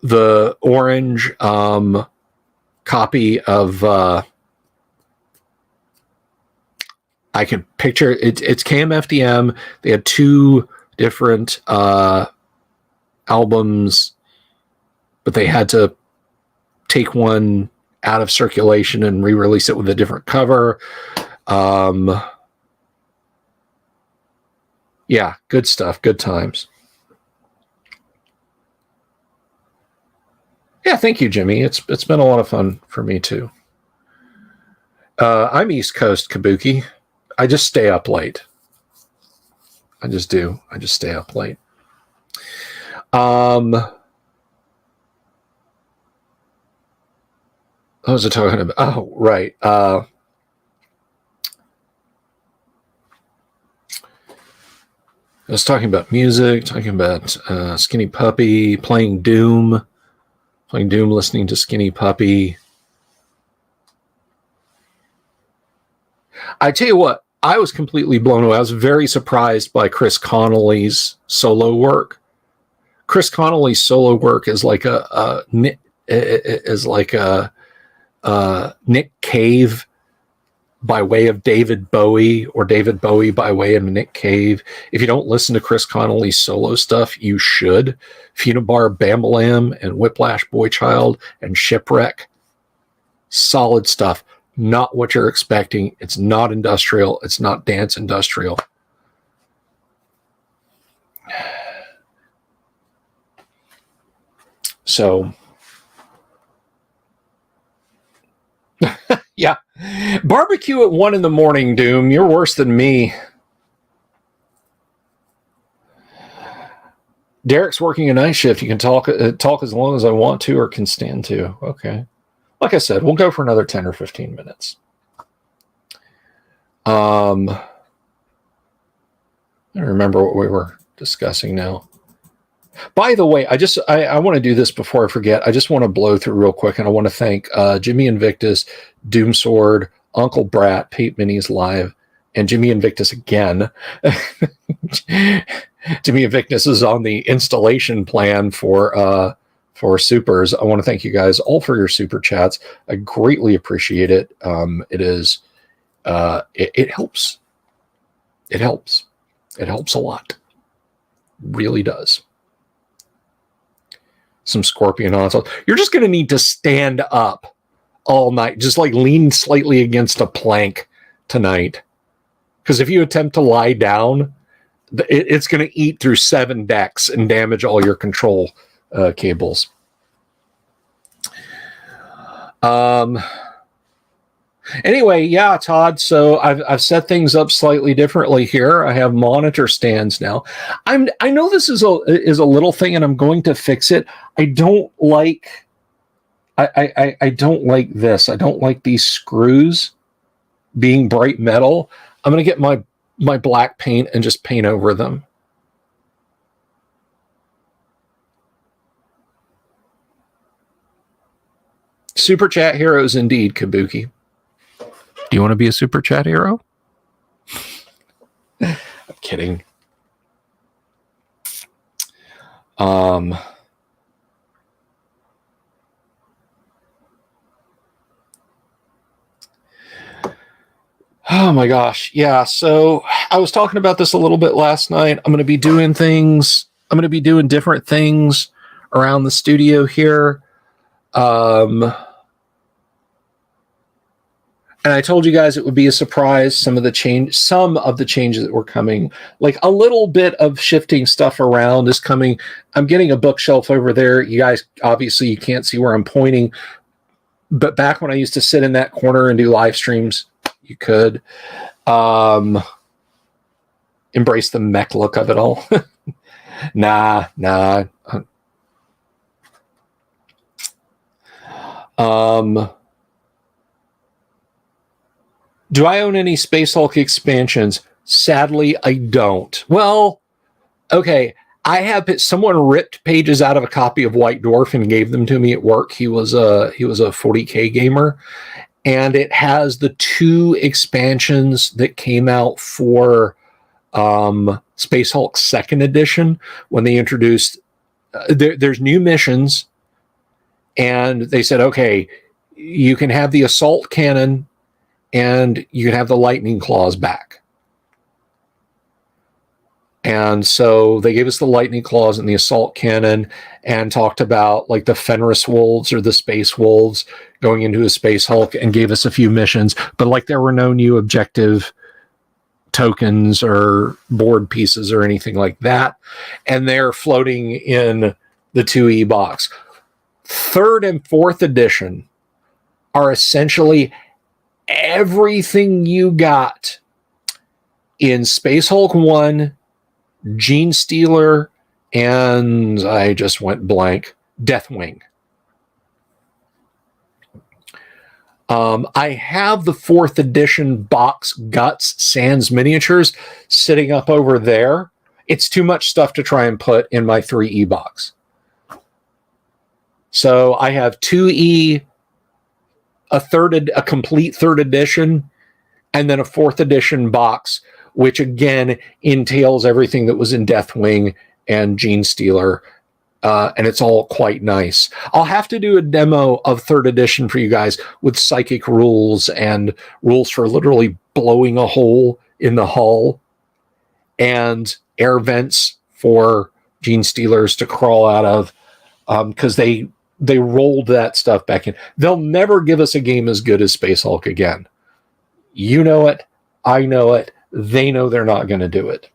the orange copy of I can picture it. It's KMFDM. They had 2 different albums, but they had to take one out of circulation and re-release it with a different cover. Yeah, good stuff. Good times. Yeah, thank you, Jimmy. It's been a lot of fun for me too. I'm East Coast Kabuki. I just stay up late. I just do. I just stay up late. What was I talking about? Oh, right. I was talking about music, talking about Skinny Puppy, playing Doom, listening to Skinny Puppy. I tell you what, I was completely blown away. I was very surprised by Chris Connolly's solo work. Chris Connolly's solo work is like Nick Cave by way of David Bowie, or David Bowie by way of Nick Cave. If you don't listen to Chris Connolly's solo stuff, you should. Funabar, Bambalam, and Whiplash Boychild, and Shipwreck. Solid stuff. Not what you're expecting. It's not industrial. It's not dance industrial. So, yeah. Barbecue at 1 a.m, Doom. You're worse than me. Derek's working a night shift. You can talk as long as I want to or can stand to. Okay. Like I said, we'll go for another 10 or 15 minutes. I don't remember what we were discussing now. By the way, I want to do this before I forget. I just want to blow through real quick, and I want to thank Jimmy Invictus, Doomsword, Uncle Brat, Pete Minis Live, and Jimmy Invictus again. Jimmy Invictus is on the installation plan for supers. I want to thank you guys all for your super chats. I greatly appreciate it. It helps. It helps. It helps a lot. Really does. Some Scorpion onslaught. You're just going to need to stand up all night. Just like lean slightly against a plank tonight. Because if you attempt to lie down, it's going to eat through 7 decks and damage all your control cables. Anyway, yeah, Todd. So I've set things up slightly differently here. I have monitor stands now. I know this is a little thing, and I'm going to fix it. I don't like this. I don't like these screws being bright metal. I'm going to get my black paint and just paint over them. Super chat heroes indeed, Kabuki. Do you want to be a super chat hero? I'm kidding. Oh my gosh. Yeah. So I was talking about this a little bit last night. I'm going to be doing things. I'm going to be doing different things around the studio here. And I told you guys it would be a surprise. Some of the changes that were coming, like a little bit of shifting stuff around is coming. I'm getting a bookshelf over there. You guys, obviously you can't see where I'm pointing, but back when I used to sit in that corner and do live streams, you could embrace the mech look of it all. Nah. Do I own any Space Hulk expansions? Sadly, I don't. Well, okay. I have someone ripped pages out of a copy of White Dwarf and gave them to me at work. He was a 40K gamer, and it has the 2 expansions that came out for Space Hulk 2nd edition when they introduced. There's new missions, and they said, okay, you can have the assault cannon. And you can have the lightning claws back. And so they gave us the lightning claws and the assault cannon and talked about like the Fenris wolves or the space wolves going into a Space Hulk and gave us a few missions. But like there were no new objective tokens or board pieces or anything like that. And they're floating in the 2E box. 3rd and 4th edition are essentially everything you got in Space Hulk 1, Gene Stealer, and I just went blank, Deathwing. I have the 4th edition box Guts Sans miniatures sitting up over there. It's too much stuff to try and put in my 3E box. So I have 2E, a complete 3rd edition, and then a 4th edition box, which again entails everything that was in Deathwing and Gene Stealer, and it's all quite nice. I'll have to do a demo of 3rd edition for you guys with psychic rules and rules for literally blowing a hole in the hull and air vents for Gene Stealers to crawl out of, because they rolled that stuff back in. They'll never give us a game as good as Space Hulk again. You know it. I know it. They know they're not going to do it.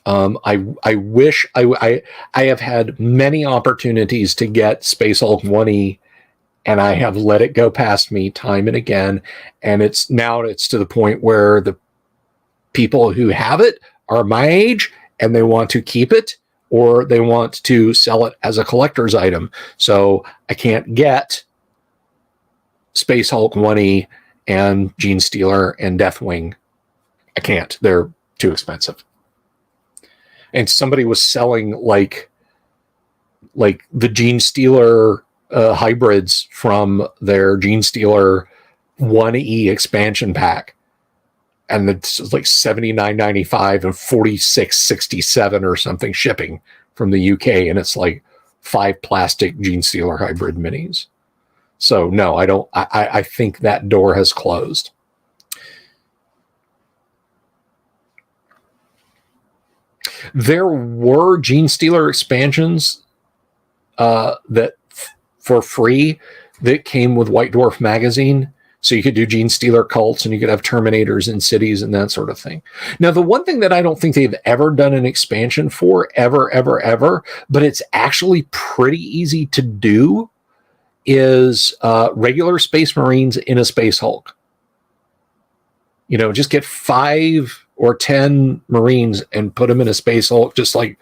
I wish I have had many opportunities to get Space Hulk 1E, and I have let it go past me time and again. And it's to the point where the people who have it are my age and they want to keep it, or they want to sell it as a collector's item. So I can't get Space Hulk 1E and Gene Stealer and Deathwing. I can't. They're too expensive. And somebody was selling like the Gene Stealer hybrids from their Gene Stealer 1E expansion pack. And it's like $79.95 and $46.67 or something shipping from the UK, and it's like 5 plastic Gene Stealer hybrid minis. So no, I don't. I think that door has closed. There were Gene Stealer expansions that for free that came with White Dwarf magazine. So you could do Gene Stealer cults, and you could have Terminators in cities and that sort of thing. Now, the one thing that I don't think they've ever done an expansion for, ever, but it's actually pretty easy to do, is regular Space Marines in a Space Hulk. You know, just get 5 or 10 Marines and put them in a Space Hulk. Just like,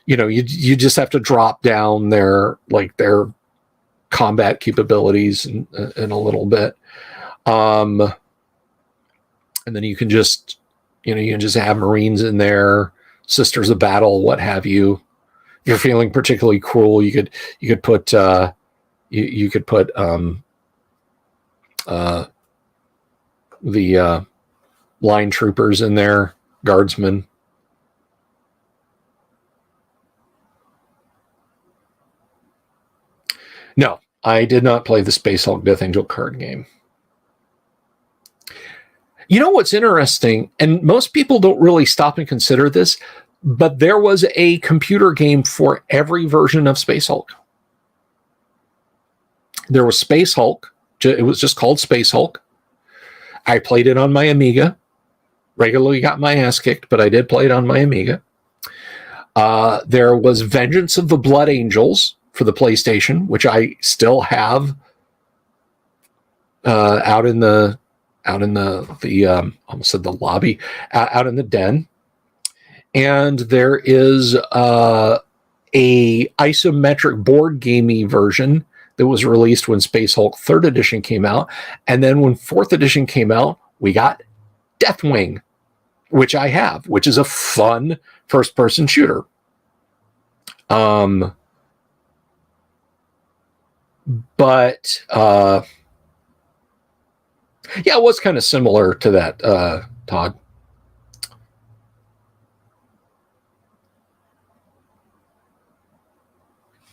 you know, you just have to drop down their combat capabilities and a little bit. And then you can just have Marines in there, Sisters of Battle, what have you. If you're feeling particularly cruel, you could put you could put the line troopers in there, guardsmen. No, I did not play the Space Hulk Death Angel card game. You know what's interesting, and most people don't really stop and consider this, But there was a computer game for every version of Space Hulk. There was Space Hulk. It was just called Space Hulk. I played it on my Amiga. Regularly got my ass kicked, but I did play it on my Amiga. There was Vengeance of the Blood Angels for the PlayStation, which I still have out in the almost said the lobby, out in the den. And there is a isometric board gamey version that was released when Space Hulk 3rd edition came out. And then when 4th edition came out, we got Deathwing, which I have, which is a fun first-person shooter. But yeah, it was kind of similar to that, Todd.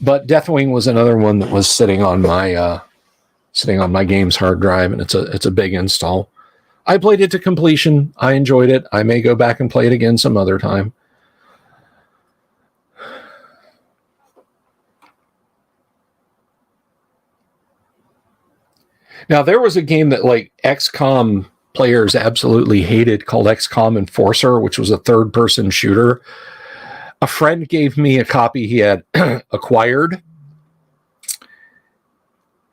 But Deathwing was another one that was sitting on my games hard drive, and it's a big install. I played it to completion. I enjoyed it. I may go back and play it again some other time. Now, there was a game that like XCOM players absolutely hated called XCOM Enforcer, which was a third-person shooter. A friend gave me a copy he had acquired,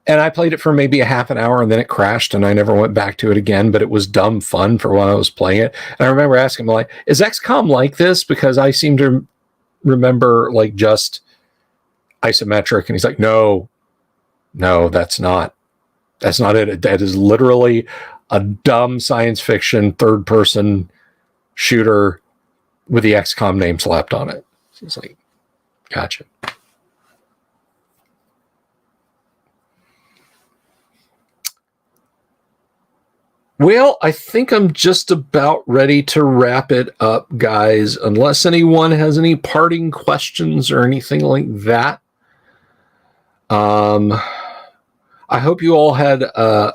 and I played it for maybe a half an hour, and then it crashed, and I never went back to it again, but it was dumb fun for when I was playing it. And I remember asking him, like, is XCOM like this? Because I seem to remember, like, just isometric. And he's like, no, that's not it. That is literally a dumb science fiction third-person shooter with the XCOM name slapped on it. So it's like, gotcha. Well, I think I'm just about ready to wrap it up, guys, unless anyone has any parting questions or anything like that. I hope you all had a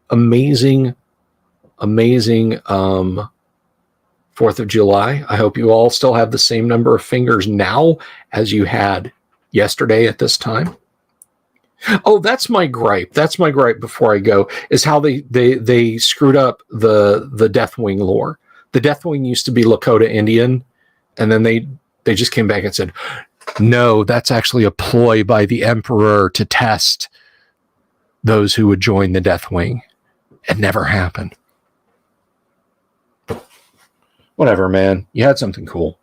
amazing 4th of July. I hope you all still have the same number of fingers now as you had yesterday at this time. Oh, that's my gripe. That's my gripe before I go, is how they screwed up the Deathwing lore. The Deathwing used to be Lakota Indian, and then they just came back and said, no, that's actually a ploy by the Emperor to test those who would join the Deathwing. It never happened. Whatever, man. You had something cool.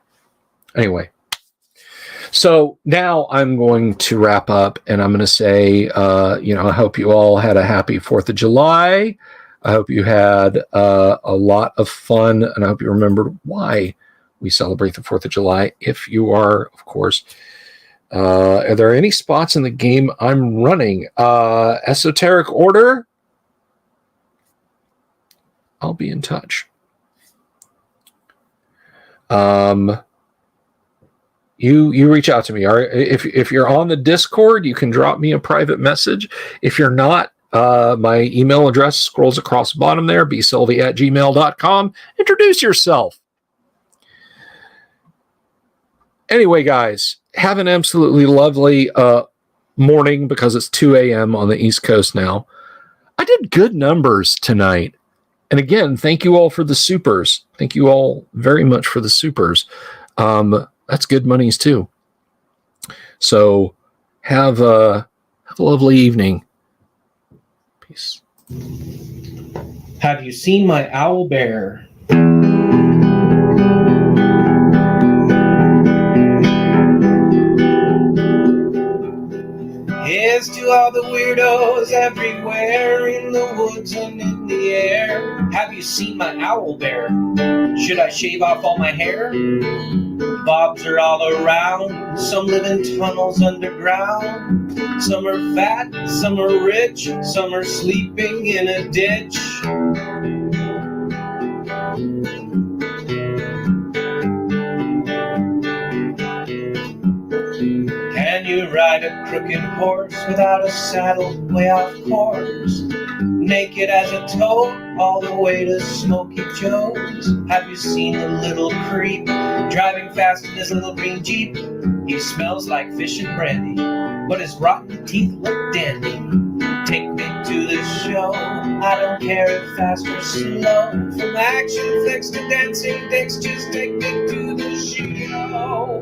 Anyway. So now I'm going to wrap up, and I'm going to say, I hope you all had a happy 4th of July. I hope you had a lot of fun, and I hope you remembered why we celebrate the 4th of July. If you are, of course, are there any spots in the game I'm running? Esoteric Order? I'll be in touch. You reach out to me. If you're on the Discord, you can drop me a private message. If you're not, my email address scrolls across the bottom there, bsylvie@gmail.com. Introduce yourself. Anyway, guys, have an absolutely lovely morning, because it's 2 a.m. on the East Coast now. I did good numbers tonight. And again, thank you all for the supers. Thank you all very much for the supers. That's good monies too. So have a lovely evening. Peace. Have you seen my owl bear? Here's to all the weirdos everywhere, in the woods and in the air. Have you seen my owl bear? Should I shave off all my hair? Bobs are all around. Some live in tunnels underground. Some are fat, some are rich, some are sleeping in a ditch. Can you ride a crooked horse without a saddle way off course? naked as a toad, all the way to Smoky Joe's. Have you seen the little creep driving fast in his little green Jeep? He smells like fish and brandy, but his rotten teeth look dandy. Take me to the show, I don't care if fast or slow. From action flicks to dancing dicks, just take me to the show.